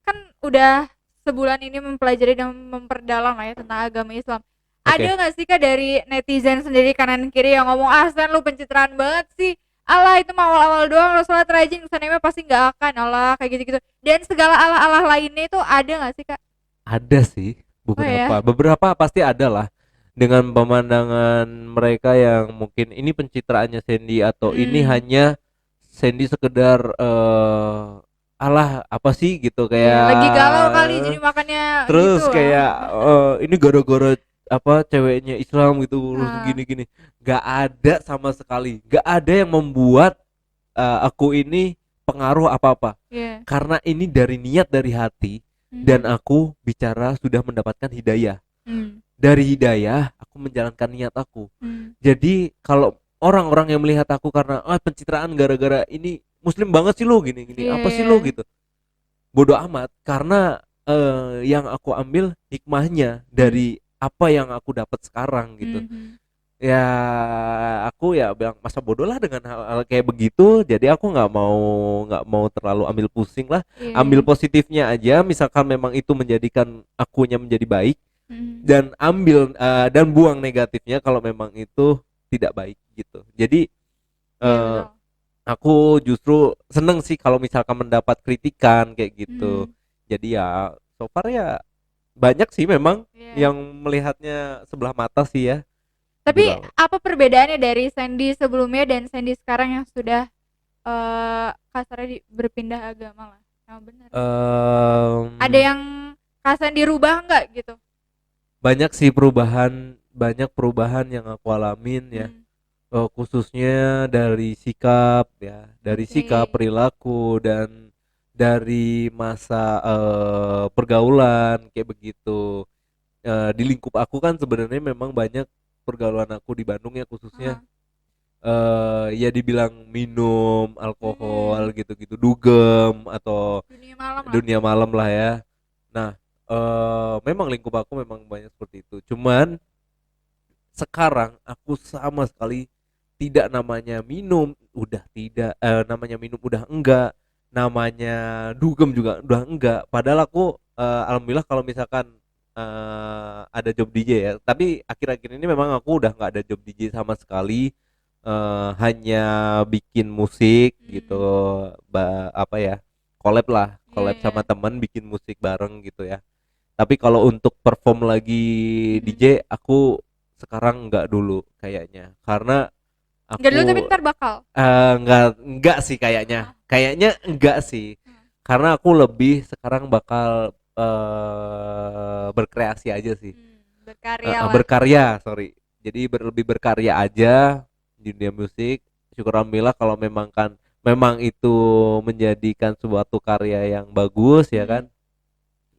kan udah sebulan ini mempelajari dan memperdalam lah ya tentang agama Islam. Ada Oke. nggak sih Kak dari netizen sendiri kanan kiri yang ngomong, ah Stan lu pencitraan banget sih, Allah itu mau awal-awal doang, lo sholat rajin kesannya pasti nggak akan, Allah kayak gitu-gitu. Dan segala Allah-Allah lainnya itu ada nggak sih Kak? Ada sih Oh ya. beberapa pasti ada lah dengan pemandangan mereka yang mungkin ini pencitraannya Sandy atau ini Hmm. hanya Sandy sekedar alah apa sih gitu Iya, kayak lagi galau kali jadi makanya gitu. terus kayak ini gara-gara apa ceweknya Islam gitu terus Ah, gini-gini nggak ada sama sekali nggak ada yang membuat aku ini pengaruh apa-apa iya. karena ini dari niat dari hati dan Mhm. aku bicara sudah mendapatkan hidayah. Hmm. Dari hidayah aku menjalankan niat aku. Hmm. Jadi kalau orang-orang yang melihat aku karena pencitraan gara-gara ini muslim banget sih lu gini-gini Iya, apa sih iya. lu gitu. Bodoh amat karena yang aku ambil hikmahnya Hmm. dari apa yang aku dapat sekarang gitu. Mhm. Ya aku ya bilang masa bodoh lah dengan hal-hal kayak begitu jadi aku nggak mau terlalu ambil pusing lah, Iya, ambil iya. positifnya aja misalkan memang itu menjadikan akunya menjadi baik Mhm. dan ambil dan buang negatifnya kalau memang itu tidak baik gitu. Jadi Iya, eh, betul. aku justru seneng sih kalau misalkan mendapat kritikan kayak gitu. Mhm. Jadi ya so far ya banyak sih memang Iya. yang melihatnya sebelah mata sih ya Tapi juga. apa perbedaannya dari Sandy sebelumnya dan Sandy sekarang yang sudah kasarnya berpindah agama lah? Yang benar. Ada Em, yang Kak Sandy rubah nggak gitu? banyak sih banyak perubahan yang aku alamin ya. Hmm. Khususnya dari sikap ya, dari sikap Oke. perilaku dan dari masa pergaulan kayak begitu. Di lingkup aku kan sebenarnya memang banyak pergaulan aku di Bandung ya khususnya Aha. ya dibilang minum alkohol Hmm. gitu-gitu dugem atau Dunia malam lah. dunia malam lah ya. Nah, memang lingkup aku memang banyak seperti itu. Cuman sekarang aku sama sekali tidak namanya minum, udah tidak namanya minum udah enggak, namanya dugem juga udah enggak. Padahal aku alhamdulillah kalau misalkan ada job DJ ya. Tapi akhir-akhir ini memang aku udah nggak ada job DJ sama sekali. Hanya bikin musik gitu, Hmm. apa ya? Collab lah, Iya, collab iya. sama temen bikin musik bareng gitu ya. Tapi kalau untuk perform lagi Hmm. DJ aku sekarang nggak dulu kayaknya karena Nggak dulu tapi aku ntar bakal. nggak sih kayaknya Ah. kayaknya enggak sih Hmm. karena aku lebih sekarang bakal berkreasi aja sih. Berkarya lah. Berkarya sorry jadi lebih berkarya aja di dunia musik. Syukur alhamdulillah kalau memang itu menjadikan suatu karya yang bagus ya Hmm. kan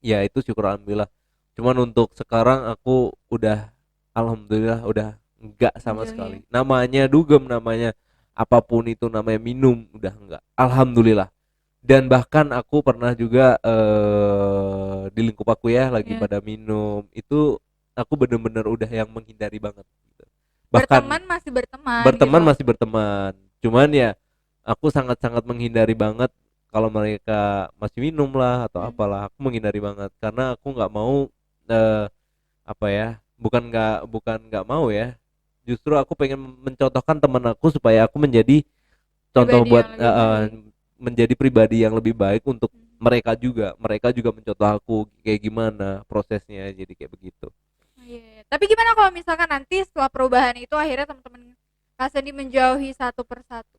ya itu syukur alhamdulillah. Cuman untuk sekarang aku udah alhamdulillah udah enggak sama Menjauhi ya. sekali namanya dugem namanya apapun itu namanya minum udah enggak alhamdulillah. Dan bahkan aku pernah juga di lingkup aku ya lagi Iya. pada minum itu aku bener-bener udah yang menghindari banget gitu. Bahkan Berteman masih berteman gitu. berteman masih berteman cuman ya aku sangat-sangat menghindari banget kalau mereka masih minum lah atau Hmm. apalah aku menghindari banget karena aku nggak mau eh, apa ya bukan nggak mau ya. Justru aku pengen mencontohkan teman aku supaya aku menjadi contoh Pribadi buat yang lebih baik. menjadi pribadi yang lebih baik untuk Hmm. mereka juga mencontoh aku kayak gimana prosesnya, jadi kayak begitu. Oh, iya, iya. Tapi gimana kalau misalkan nanti setelah perubahan itu akhirnya teman-teman Kak Sandy menjauhi satu persatu?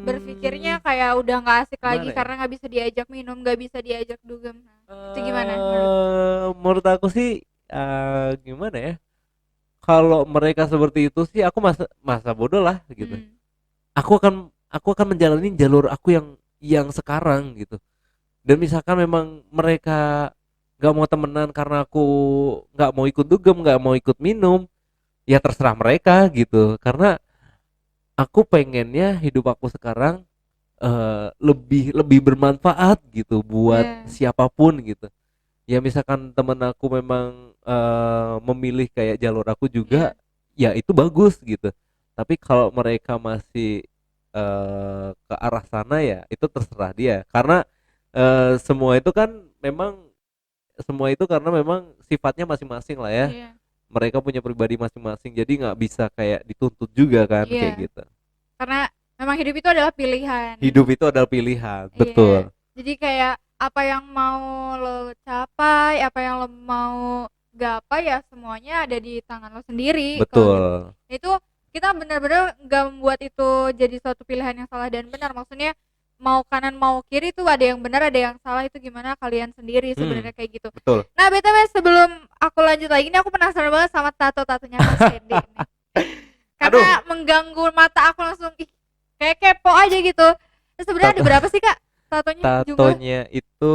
Berpikirnya Em, kayak udah nggak asik lagi Gimana ya? karena nggak bisa diajak minum, nggak bisa diajak dugem. Nah, itu gimana menurut? Menurut aku sih gimana ya? Kalau mereka seperti itu sih aku masa masa bodoh lah gitu. Hmm. Aku akan menjalani jalur aku yang sekarang gitu. Dan misalkan memang mereka nggak mau temenan karena aku nggak mau ikut dugem, nggak mau ikut minum, ya terserah mereka gitu. Karena aku pengennya hidup aku sekarang lebih lebih bermanfaat gitu buat Iya. siapapun gitu. Ya misalkan temen aku memang memilih kayak jalur aku juga, Iya. ya itu bagus gitu. Tapi kalau mereka masih ke arah sana, ya itu terserah dia. Karena semua itu kan memang semua itu karena memang sifatnya masing-masing lah ya. Iya. Mereka punya pribadi masing-masing, jadi nggak bisa kayak dituntut juga kan kayak Iya. gitu. Karena memang hidup itu adalah pilihan. Hidup itu adalah pilihan, Iya. betul, Jadi kayak apa yang mau lo capai, apa yang lo mau gapai ya semuanya ada di tangan lo sendiri kalau gitu. betul. Itu kita benar-benar nggak membuat itu jadi suatu pilihan yang salah dan benar. Maksudnya mau kanan mau kiri tuh ada yang benar ada yang salah, itu gimana kalian sendiri sebenarnya kayak gitu. Betul. Nah, BTW sebelum aku lanjut lagi ini aku penasaran banget sama tato-tatonya Kak Sandy nih. Aduh, Karena mengganggu mata aku langsung ih, kayak kepo aja gitu. Terus sebenarnya ada tato berapa sih Kak tatonya jumlah? tatonya itu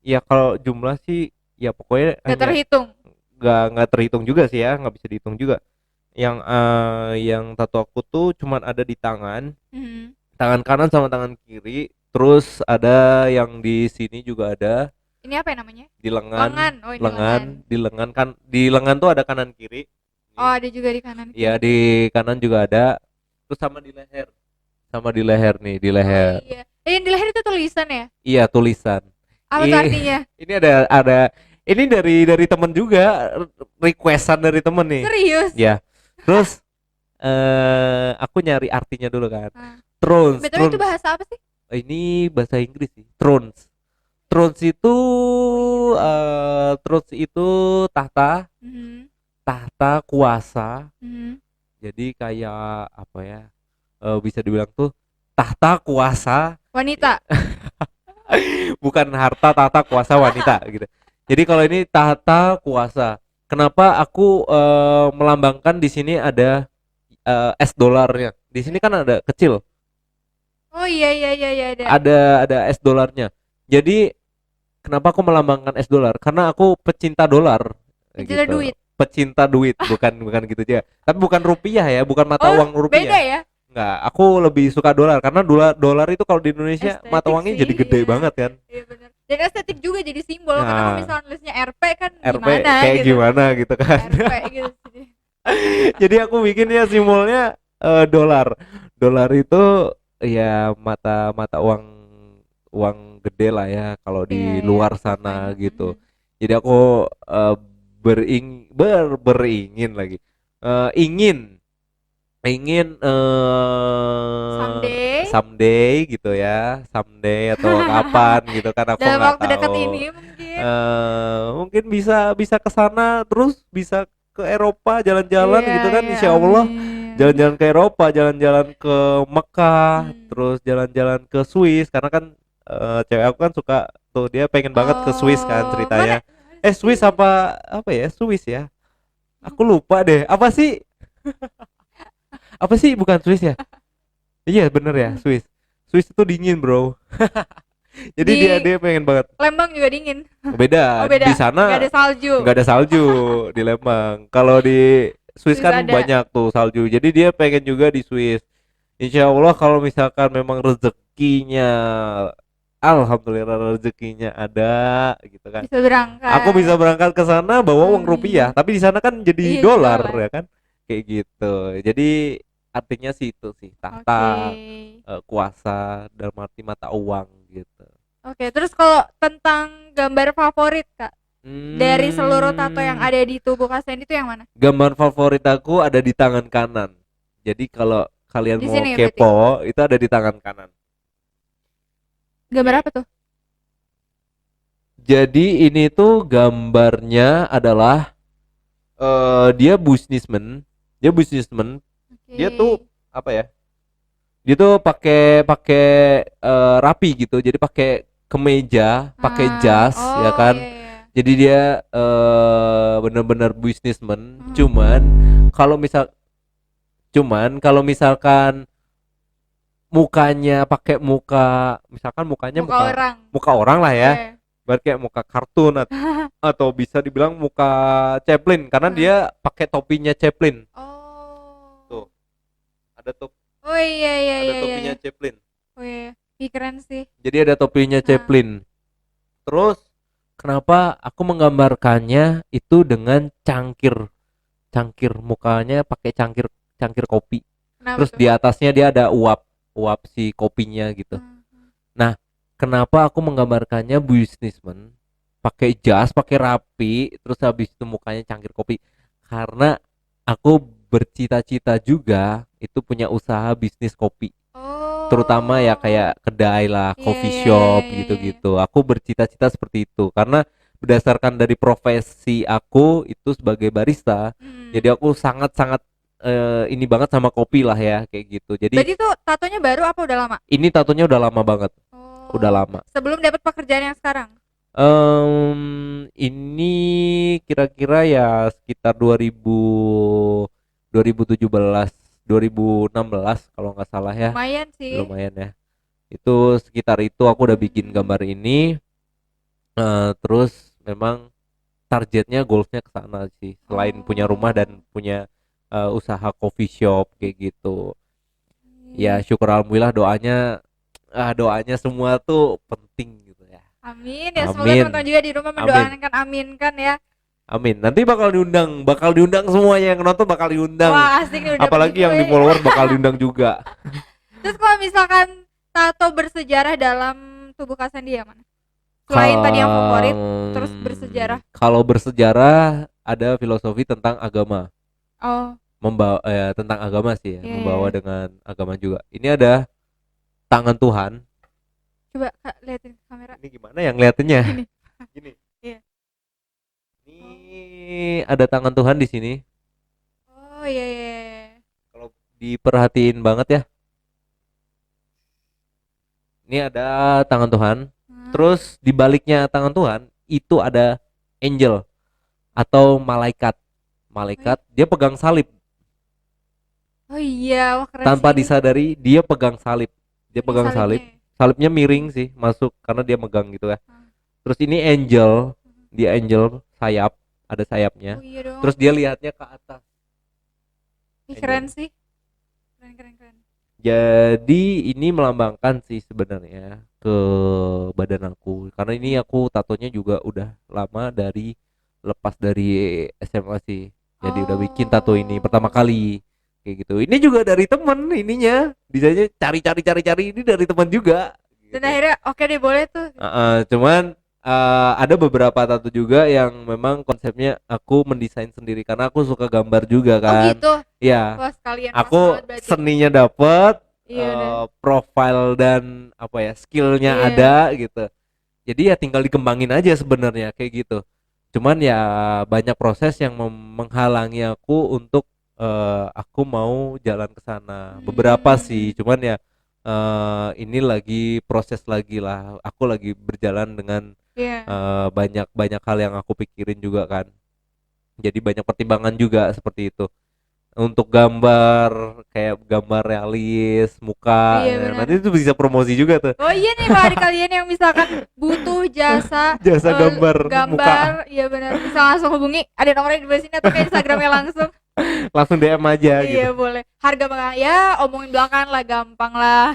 ya kalau jumlah sih ya pokoknya Gak hanya terhitung. nggak terhitung juga sih ya, nggak bisa dihitung juga. Yang tato aku tuh cuman ada di Hmm. tangan kanan sama tangan kiri, terus ada yang di sini juga ada, Ini apa ya namanya? di Lengan. lengan, Oh, ini lengan. di lengan tuh ada kanan kiri. Oh, Nih, ada juga di kanan ya kiri. di kanan juga ada, terus sama di leher nih, di Oh leher. iya. Yang di leher itu tulisan ya? Iya, tulisan. Apa tuh Ih, artinya? ini ada ini dari temen juga, requestan dari temen nih. Serius? Ya. Terus aku nyari artinya dulu kan. Nah. Thrones, BTW itu Thrones. bahasa apa sih? Ini bahasa Inggris sih. Thrones. Thrones itu Oh iya. Thrones itu tahta, Mhm. tahta kuasa. Mhm. Jadi kayak apa ya? Bisa dibilang tuh tahta kuasa, Wanita. bukan harta tahta kuasa wanita gitu. Jadi kalau ini tahta kuasa. Kenapa aku melambangkan di sini ada es dolarnya. Di sini kan ada kecil, Oh iya iya iya iya ada. ada es dolarnya. Jadi kenapa aku melambangkan es dolar? Karena aku pecinta dolar Penjara gitu. duit. Pecinta duit, bukan bukan gitu aja. Tapi bukan rupiah ya, bukan mata Oh, uang beda rupiah. ya? Enggak, aku lebih suka dolar karena dolar dolar itu kalau di Indonesia mata Estetik uangnya sih, jadi gede iya. banget kan. Iya benar. Dan estetik juga jadi simbol karena kalau Nah, misalnya nulisnya RP kan RP gimana kayak gitu. gimana gitu kan. RP gitu sih. Jadi aku bikinnya simbolnya dolar. Dolar itu ya mata mata uang uang gede lah ya kalau Iya di iya luar sana pokoknya. gitu. Jadi aku beringin lagi. Ingin ingin Someday someday gitu ya, someday atau kapan gitu kan aku dalam nggak waktu dekat tahu. ini mungkin. Mungkin bisa bisa ke sana, terus bisa ke Eropa jalan-jalan Iya gitu kan, iya insya Allah. amin. Jalan-jalan ke Eropa, jalan-jalan ke Mekah, Hmm. terus jalan-jalan ke Swiss karena kan cewek aku kan suka tuh, dia pengen banget ke Swiss kan Oh, mana ceritanya. mana Swiss sih? apa ya? Swiss ya. Aku lupa deh. Apa sih? Apa sih, bukan Swiss ya? Iya bener ya, Swiss. Swiss itu dingin, Bro. Jadi dia Di dia pengen banget. Lembang juga dingin. Oh Beda, di beda, nggak sana ada salju. nggak ada salju di Lembang. Kalau di Swiss Swiss kan ada. banyak tuh salju. Jadi dia pengen juga di Swiss. Insya Allah kalau misalkan memang rezekinya, alhamdulillah rezekinya ada gitu kan. Bisa Aku bisa berangkat. berangkat ke sana bawa uang rupiah, Amin. tapi di sana kan jadi Iya dolar dolar. ya kan. Kayak gitu. Jadi artinya sih itu sih, Oke. tahta, kuasa dalam arti mata uang gitu. Oke, terus kalau tentang gambar favorit, Kak. Dari seluruh tato yang Hmm, ada di tubuh Kak Sandy itu yang mana? gambar favorit aku ada di tangan kanan. Jadi kalau kalian Di mau sini ya berarti. kepo, itu ada di tangan kanan. Gambar Nih. apa tuh? Jadi ini tuh gambarnya adalah dia businessman, dia businessman, dia tuh Oke. apa ya? Dia tuh pakai pakai rapi gitu. Jadi pakai kemeja, pakai jas, ya Oh iya kan? iya. Jadi dia bener-bener businessman. Hmm. Kalau misal, cuman kalau misalkan mukanya pakai muka, misalkan mukanya Muka muka orang. muka orang lah ya, Iya. berarti kayak muka kartun atau bisa dibilang muka Chaplin karena Heeh. dia pakai topinya Chaplin. Oh. Tuh, ada top Oh iya iya ada iya iya topinya iya. Chaplin. Oh iya. Ih, keren sih. Jadi ada topinya Nah. Chaplin. Terus kenapa aku menggambarkannya itu dengan cangkir, cangkir mukanya pakai cangkir, cangkir kopi. Kenapa Terus tuh? di atasnya dia ada uap, uap si kopinya gitu. Hmm. Nah, kenapa aku menggambarkannya businessman, pakai jas, pakai rapi, terus habis itu mukanya cangkir kopi? Karena aku bercita-cita juga itu punya usaha bisnis kopi, terutama ya Oh. kayak kedai lah, Iya coffee iya iya shop iya iya. gitu-gitu. Aku bercita-cita seperti itu karena berdasarkan dari profesi aku itu sebagai barista, Hmm. jadi aku sangat-sangat ini banget sama kopi lah ya kayak gitu. Jadi Berarti tuh tatonya baru apa udah lama? ini tatonya udah lama banget, udah Oh. lama. Sebelum dapat pekerjaan yang sekarang. Ini kira-kira ya sekitar 2017, 2016 kalau nggak salah ya, Lumayan sih. lumayan ya. Itu sekitar itu aku udah bikin Hmm. gambar ini. Terus memang targetnya goalsnya ke sana sih. Selain punya rumah Oh. dan punya usaha coffee shop kayak gitu. Ya Ih, syukur alhamdulillah doanya doanya semua tuh penting gitu ya. amin ya, semoga teman-teman Amin. juga di rumah Amin. mendoakan amin kan ya. Amin. Nanti bakal diundang semuanya yang nonton bakal diundang. Wah asik nih udah dapat Apalagi yang di giveaway. followers bakal diundang juga. Terus kalau misalkan tato bersejarah dalam tubuh Kak Sandy yang mana? Selain tadi yang favorit, terus bersejarah. Kalau bersejarah ada filosofi tentang agama, Oh membawa tentang agama sih ya, iya, iya, membawa iya. dengan agama juga. Ini ada tangan Tuhan. Coba Kak liatin ke kamera. Ini gimana yang ngeliatinnya? Ini. Gini. Iya. Ini ada tangan Tuhan di sini. Oh iya iya, iya. Kalau diperhatiin banget ya, ini ada tangan Tuhan. Hmm. Terus di baliknya tangan Tuhan itu ada angel atau malaikat. Oh, Malaikat dia pegang salib. oh iya, wah keren sih Tanpa ini. disadari dia pegang salib. Dia Ini pegang salibnya salib. ya. Salibnya miring sih masuk karena dia megang gitu ya. Hmm. Terus ini angel, dia angel sayap, ada sayapnya. Oh iya dong. Terus dia lihatnya ke atas. Ih, Angel. keren sih. Keren keren keren. Jadi ini melambangkan sih sebenarnya ke badan aku. Karena ini aku tatonya juga udah lama dari lepas dari SMA sih. Jadi udah bikin tato ini pertama Oh. kali kayak gitu. Ini juga dari temen ininya. Bisanya cari ini dari teman juga. Dan Gitu. akhirnya oke deh boleh tuh. Cuman ada beberapa tato juga yang memang konsepnya aku mendesain sendiri karena aku suka gambar juga Oh kan. gitu. Ya, Wah sekalian pas aku banget berarti. seninya dapet, Iya udah. profile dan apa ya skillnya Iya. ada gitu. Jadi ya tinggal dikembangin aja sebenarnya kayak gitu. Cuman ya banyak proses yang menghalangi aku untuk aku mau jalan ke sana. Beberapa sih, Hmm. cuman ya ini lagi proses lagi lah. Aku lagi berjalan dengan Iya. banyak banyak hal yang aku pikirin juga kan. Jadi banyak pertimbangan juga seperti itu untuk gambar kayak gambar realis muka Iya ya. benar. Nanti itu bisa promosi juga tuh. Oh iya nih Pak, kalian yang misalkan butuh jasa Jasa gambar muka, gambar, iya benar, bisa langsung hubungi. Ada nomornya di bawah sini atau ke Instagramnya langsung. langsung DM aja gitu. Iya boleh. Harga bakalan ya omongin belakangan lah, gampang lah.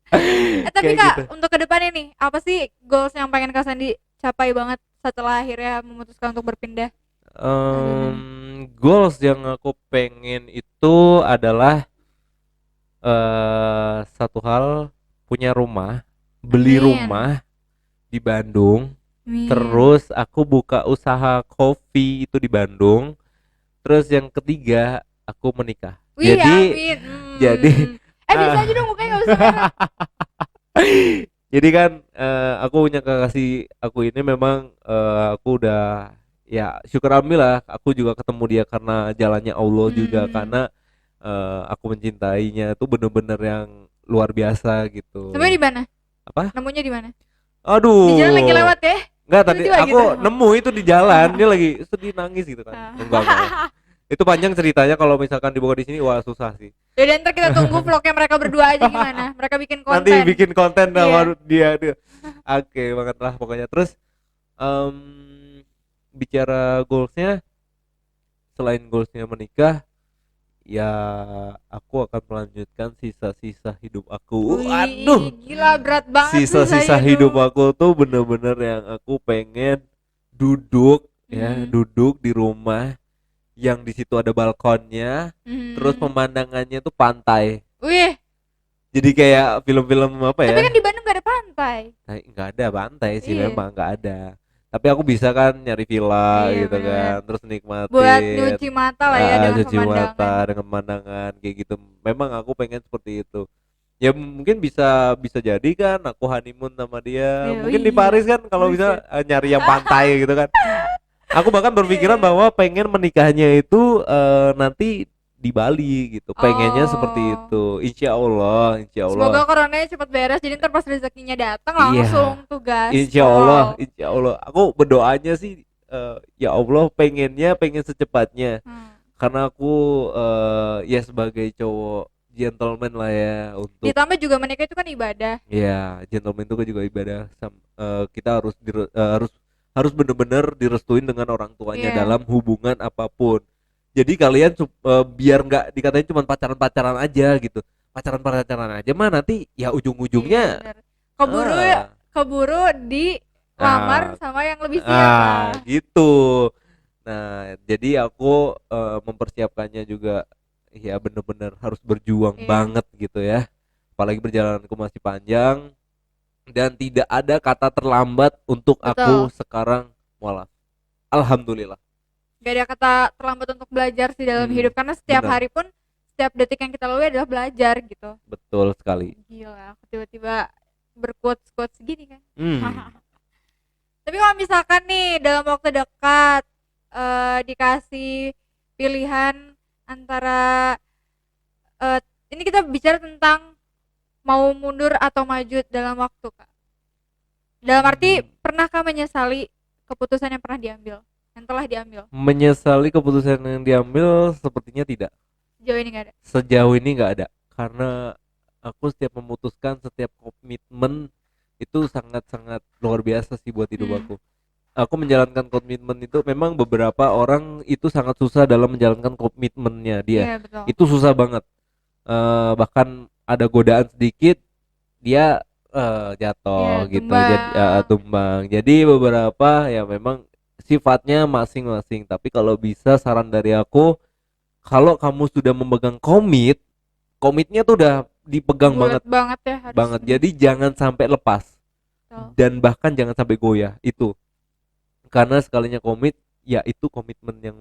Tapi Kayak Kak, gitu. untuk ke depan ini apa sih goals yang pengen Kak Sandi capai banget setelah akhirnya memutuskan untuk berpindah agama? Goals yang aku pengen itu adalah satu hal, punya rumah, beli Amin. rumah di Bandung, Amin. Terus aku buka usaha kopi itu di Bandung. Terus yang ketiga aku menikah. Wih, Jadi amin. jadi Bisa aja dong mukanya nggak usah merah. jadi kan aku punya kekasih aku ini memang aku udah ya syukur alhamdulillah aku juga ketemu dia karena jalannya Allah juga karena aku mencintainya itu bener-bener yang luar biasa Semuanya gitu. di mana? Apa? Nemunya di mana? Di jalan lagi Aduh. lewat ya? Enggak tadi Tiba-tiba aku gitu. nemu itu di jalan dia lagi sedih nangis gitu kan. Enggak. Itu panjang ceritanya kalau misalkan dibawa di sini wah susah sih. Jadi ntar kita tunggu vlognya mereka berdua aja gimana. Mereka bikin Nanti konten. bikin konten Iya. sama dia. Oke banget lah pokoknya. Terus em, bicara goalsnya selain goalsnya menikah ya aku akan melanjutkan sisa-sisa hidup aku. Wih, Aduh, gila berat banget sisa sisa-sisa hidup hidup. aku tuh bener-bener yang aku pengen duduk ya, Hmm. duduk di rumah yang di situ ada balkonnya, terus Hmm. pemandangannya tuh pantai. Wih, Jadi kayak film-film apa tapi ya? kan di Bandung gak ada pantai. Nah, nggak ada pantai sih Iya. memang nggak ada. Tapi aku bisa kan nyari villa Iya gitu kan, benar. terus Buat nikmatin nyuci mata lah ya dengan cuci pemandangan. mata dengan pemandangan kayak gitu. Memang aku pengen seperti itu. Ya mungkin bisa bisa jadi kan aku honeymoon sama dia. Iya, Mungkin wih di gila. Paris kan kalau bisa Buset. nyari yang pantai gitu kan. Aku bahkan berpikiran Iya. bahwa pengen menikahnya itu nanti di Bali gitu. Pengennya seperti Oh. itu. Insya Allah, insya Allah. Semoga coronanya cepat beres jadi ntar pas rezekinya datang Iya. langsung tuh Insya gaspol. Allah. Aku berdoanya sih, ya Allah pengen secepatnya. Hmm. Karena aku ya sebagai cowok gentleman lah ya untuk Ditambah juga menikah itu kan ibadah. ya gentleman itu kan juga ibadah. Kita harus benar-benar direstuin dengan orang tuanya Iya. dalam hubungan apapun. Jadi kalian biar nggak dikatain cuma pacaran-pacaran aja gitu. Pacaran-pacaran aja mah nanti ya Iya ujung-ujungnya bener. Keburu ah, keburu ah, dilamar sama yang lebih siap lah. gitu. Nah, jadi aku mempersiapkannya juga ya bener-bener harus berjuang Iya, banget gitu ya. Apalagi perjalananku masih panjang dan tidak ada kata terlambat untuk aku betul. sekarang mualaf. Alhamdulillah. Gak ada kata terlambat untuk belajar sih dalam hidup karena setiap Benar, hari pun setiap detik yang kita lalui adalah belajar gitu. betul sekali. Gila, aku tiba-tiba berquotes-quotes segini kan. Hmm. Tapi kalau misalkan nih dalam waktu dekat dikasih pilihan antara eh, ini kita bicara tentang mau mundur atau maju dalam waktu, Kak. Dalam arti pernahkah menyesali keputusan yang pernah diambil, yang telah diambil? Menyesali keputusan yang diambil sepertinya tidak. Sejauh ini gak ada. Sejauh ini nggak ada karena aku setiap memutuskan setiap komitmen itu sangat-sangat luar biasa sih buat hidup Hmm. aku menjalankan komitmen itu memang beberapa orang itu sangat susah dalam menjalankan komitmennya dia Iya betul. itu susah banget. Bahkan ada godaan sedikit dia Iya jatuh gitu jadi tumbang. tumbang jadi beberapa ya memang sifatnya masing-masing tapi kalau bisa saran dari aku kalau kamu sudah memegang komitnya tuh udah dipegang Bulat banget banget ya harus. banget jadi jangan sampai lepas Betul. dan bahkan jangan sampai goyah itu karena sekalinya komit ya itu komitmen yang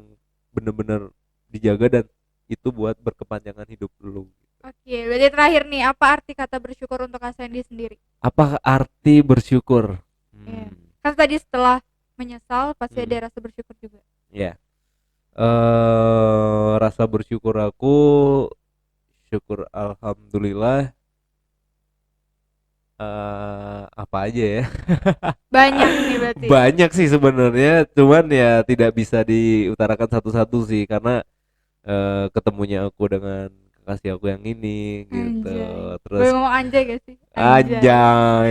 bener-bener dijaga dan itu buat berkepanjangan hidup dulu. Oke, berarti terakhir nih, apa arti kata bersyukur untuk Kak Sandy sendiri? Apa arti bersyukur? Iya. Hmm, Kan tadi setelah menyesal pasti hmm, ada rasa bersyukur juga. ya. Rasa bersyukur aku syukur alhamdulillah apa aja ya? Banyak nih berarti. Banyak sih sebenarnya, cuman ya tidak bisa diutarakan satu-satu sih karena ketemunya aku dengan kekasih aku yang ini gitu. Anjay. Terus Boleh ngomong anjay gak sih? Anjay. anjay.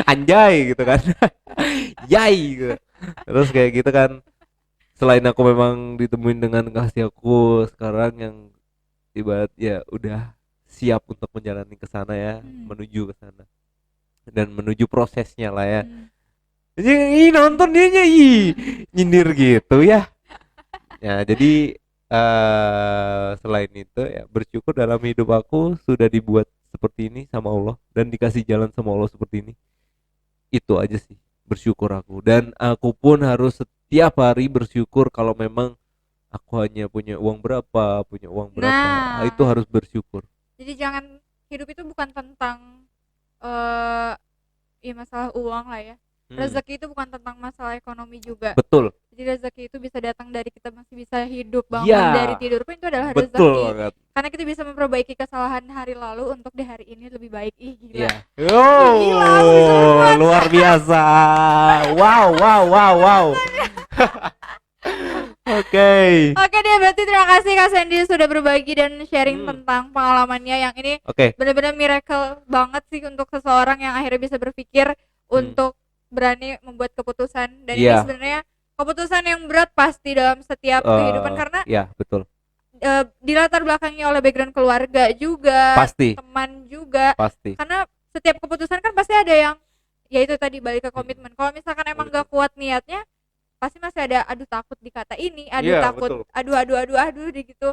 Anjay gitu kan. Yay gitu. Terus kayak gitu kan. Selain aku memang ditemuin dengan kekasih aku sekarang yang ibarat ya udah siap untuk menjalani ke sana ya, Hmm. menuju ke sana dan menuju prosesnya lah ya. Hmm. Jadi nonton dia nyindir gitu ya. Ya, jadi selain itu ya bersyukur dalam hidup aku sudah dibuat seperti ini sama Allah dan dikasih jalan sama Allah seperti ini. Itu aja sih. bersyukur aku, dan aku pun harus setiap hari bersyukur kalau memang aku hanya punya uang berapa, itu Nah, harus bersyukur. jadi jangan, hidup itu bukan tentang eh ya masalah uang lah ya. Hmm, Rezeki itu bukan tentang masalah ekonomi juga. betul. Jadi rezeki itu bisa datang dari kita masih bisa hidup, bangun dari Ya, tidur pun itu adalah betul rezeki. banget. Karena kita bisa memperbaiki kesalahan hari lalu untuk di hari ini lebih baik. Ih gila. Iya. Ih gila, aku bisa Oh, berbuat. luar biasa. Wow, wow, wow, wow. Oke. Oke deh, berarti terima kasih Kak Sandy sudah berbagi dan sharing Hmm, tentang pengalamannya yang ini oke. benar-benar miracle banget sih untuk seseorang yang akhirnya bisa berpikir Hmm, untuk berani membuat keputusan. Dan ini iya. sebenarnya keputusan yang berat pasti dalam setiap kehidupan karena Ya, betul. di latar belakangnya oleh background keluarga juga, Pasti, teman juga. pasti. Karena setiap keputusan kan pasti ada yang, ya itu tadi balik ke Hmm, komitmen. Kalau misalkan emang komitmen. gak kuat niatnya, pasti masih ada aduh takut dikata ini, aduh Iya, takut, betul. aduh gitu.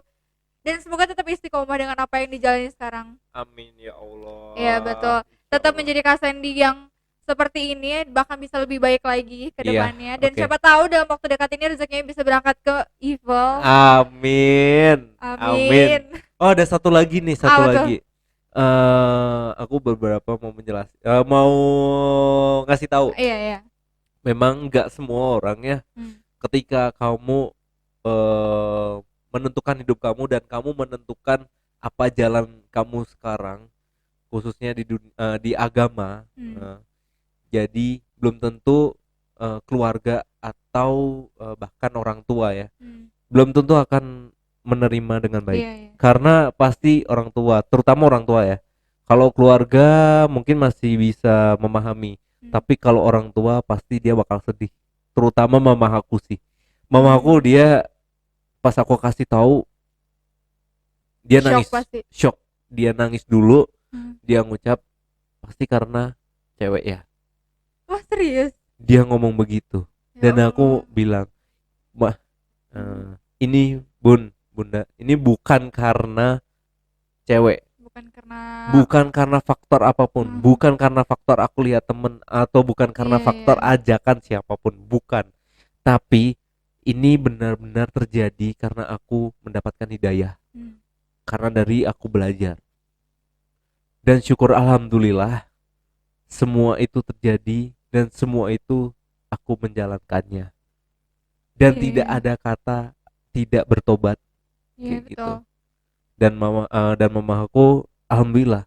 Dan semoga tetap istiqomah dengan apa yang dijalani sekarang. Amin ya Iya Allah. betul. Insya Tetap Allah. menjadi Kak Sandy yang seperti ini, bahkan bisa lebih baik lagi ke Iya, depannya. Dan oke. siapa tahu dalam waktu dekat ini rezekinya bisa berangkat ke Evil. Amin. Amin. Amin. Oh, ada satu lagi nih, satu Apa tuh? lagi. Aku beberapa mau ngasih tahu. Iya iya. Memang nggak semua orang ya, Hmm. ketika kamu menentukan hidup kamu dan kamu menentukan apa jalan kamu sekarang, khususnya di agama, Hmm. jadi belum tentu keluarga atau bahkan orang tua ya, Hmm. belum tentu akan menerima dengan baik, Iya iya. karena pasti orang tua, terutama orang tua ya. Kalau keluarga mungkin masih bisa memahami, Hmm. tapi kalau orang tua pasti dia bakal sedih, terutama mamaku sih. Mamaku Hmm. dia, pas aku kasih tahu, dia Shock nangis, pasti. shock, dia nangis dulu, Hmm. dia ngucap pasti karena cewek ya, Wah serius? dia ngomong begitu. Ya Dan Allah. aku bilang, "Mah, Hmm. ini bunda, ini bukan karena cewek, Bukan karena. bukan karena faktor apapun, Hmm. bukan karena faktor aku lihat temen, atau bukan karena Iya faktor iya. ajakan siapapun, bukan, tapi ini benar-benar terjadi karena aku mendapatkan hidayah, Hmm. karena dari aku belajar, dan syukur alhamdulillah semua itu terjadi dan semua itu aku menjalankannya, dan Iya tidak iya. ada kata tidak bertobat Iya kayak betul. gitu. Dan mama aku alhamdulillah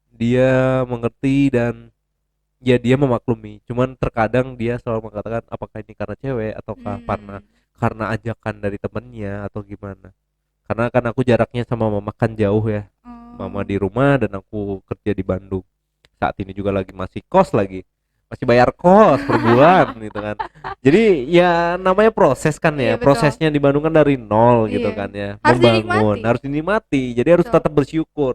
dia mengerti, dan ya dia memaklumi, cuman terkadang dia selalu mengatakan apakah ini karena cewek ataukah karena Hmm. ajakan dari temennya atau gimana, karena kan aku jaraknya sama mama kan jauh ya, mama Oh. di rumah dan aku kerja di Bandung, saat ini juga lagi masih kos, lagi masih bayar kos per bulan gitu kan. Jadi ya namanya proses kan Iya ya, betul. prosesnya di Bandung kan dari nol gitu Iya. kan ya, Harus membangun dinikmati. harus dinikmati, jadi harus Betul. tetap bersyukur,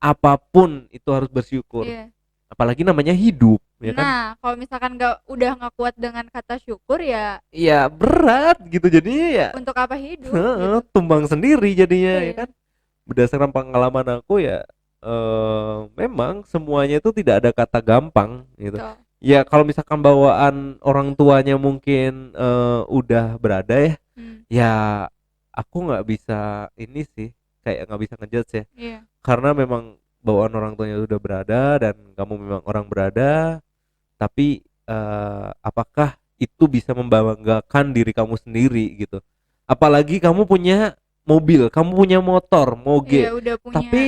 apapun itu harus bersyukur, Iya. apalagi namanya hidup ya kan. Nah, kalau misalkan nggak kuat dengan kata syukur ya Ya berat gitu jadinya ya, untuk apa hidup gitu. tumbang sendiri jadinya ya Iya, kan. Berdasarkan pengalaman aku ya, memang semuanya itu tidak ada kata gampang gitu. betul. Ya kalau misalkan bawaan orang tuanya mungkin udah berada ya, Hmm. ya aku nggak bisa ini sih, kayak nggak bisa ngejudge ya, Iya. karena memang bawaan orang tuanya udah berada dan kamu memang orang berada, tapi apakah itu bisa membanggakan diri kamu sendiri gitu, apalagi kamu punya mobil, kamu punya motor, Iya, moge, udah punya. tapi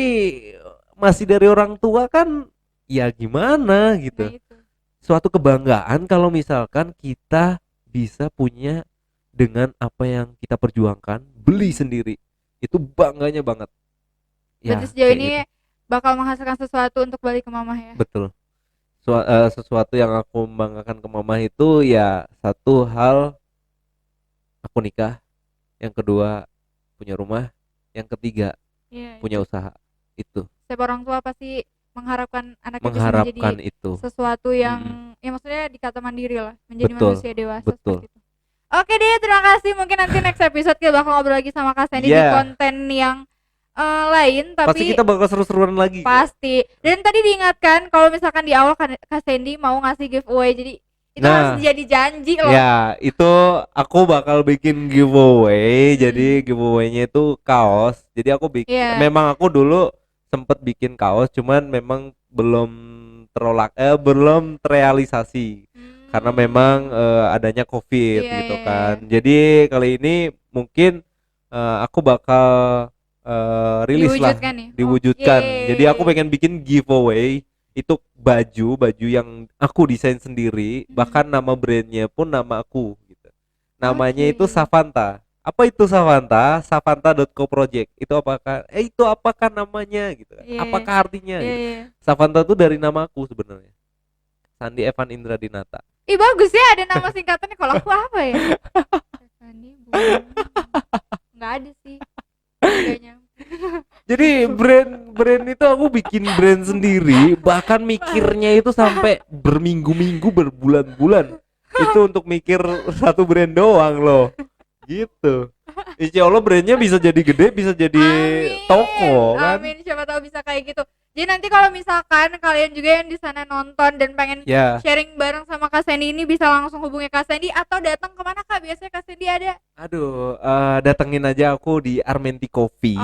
masih dari orang tua kan, ya gimana Nah, gitu. itu. Suatu kebanggaan kalau misalkan kita bisa punya dengan apa yang kita perjuangkan, beli sendiri, itu bangganya banget Berarti ya, sejauh kayak ini gitu. bakal menghasilkan sesuatu untuk balik ke mama ya. Betul. Sesuatu yang aku membanggakan ke mama itu ya, satu hal aku nikah, yang kedua punya rumah, yang ketiga Iya, punya itu. usaha. Itu Setiap orang tua pasti mengharapkan anaknya bisa mengharapkan menjadi itu. sesuatu yang Mm-mm. ya maksudnya dikata mandiri lah, menjadi Betul, manusia dewasa betul. seperti itu. Oke deh, terima kasih. Mungkin nanti next episode kita bakal ngobrol lagi sama Kak Sandy di Ya, konten yang lain, pasti tapi kita bakal seru-seruan lagi kok. pasti. Dan tadi diingatkan kalau misalkan di awal Kak Sandy mau ngasih giveaway. Jadi Itu harus jadi janji loh. Ya, itu aku bakal bikin giveaway. Jadi giveaway-nya itu kaos. Jadi aku memang aku dulu sempet bikin kaos, cuman memang belum terrealisasi karena memang adanya COVID gitu kan. Jadi kali ini mungkin aku bakal rilis diwujudkan. Jadi aku pengen bikin giveaway itu baju yang aku desain sendiri, bahkan nama brandnya pun nama aku gitu. Namanya itu Savanta. Apa itu Savanta? Savanta.co Project. Itu apakah namanya gitu kan? Apakah artinya gitu. Savanta itu dari nama aku sebenarnya. Sandi Evan Indra Dinata. Ih bagus ya, ada nama singkatannya. Kalau aku apa ya? Sandi nggak ada sih. Jadi brand itu aku bikin brand sendiri, bahkan mikirnya itu sampai berminggu-minggu, berbulan-bulan itu untuk mikir satu brand doang loh gitu. Insya Allah brandnya bisa jadi gede, bisa jadi toko kan. Amin, siapa tahu bisa kayak gitu. Jadi nanti kalau misalkan kalian juga yang di sana nonton dan pengen sharing bareng sama Kak Sandy ini, bisa langsung hubungi Kak Sandy atau datang kemana Kak? Biasanya Kak Sandy ada? Aduh, datengin aja aku di Armenti Coffee.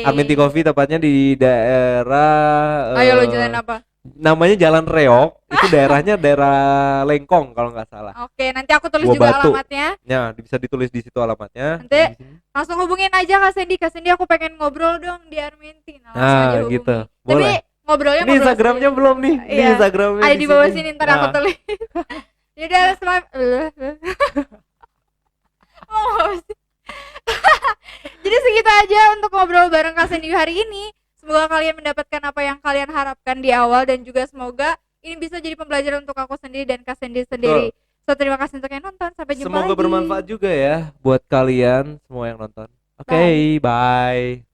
Armenti Coffee tepatnya di daerah Ayo lo jalan apa? Namanya Jalan Reok. Itu daerahnya daerah Lengkong kalau nggak salah. Oke, nanti aku tulis juga alamatnya. Ya, bisa ditulis di situ alamatnya. Nanti langsung hubungin aja Kak Sandy. Kak Sandy, aku pengen ngobrol dong di Armenti. Nah, gitu. Boleh. Tapi ngobrolnya ini Instagramnya belum nih. Ini Instagramnya ada di bawah sini, ntar aku tulis. Jadi jadi segitu aja untuk ngobrol bareng Kak Sandy hari ini. Semoga kalian mendapatkan apa yang kalian harapkan di awal, dan juga semoga ini bisa jadi pembelajaran untuk aku sendiri dan Kak Sandy sendiri. So, terima kasih untuk yang nonton. Sampai jumpa lagi. Semoga bermanfaat juga ya buat kalian semua yang nonton. Oke, bye.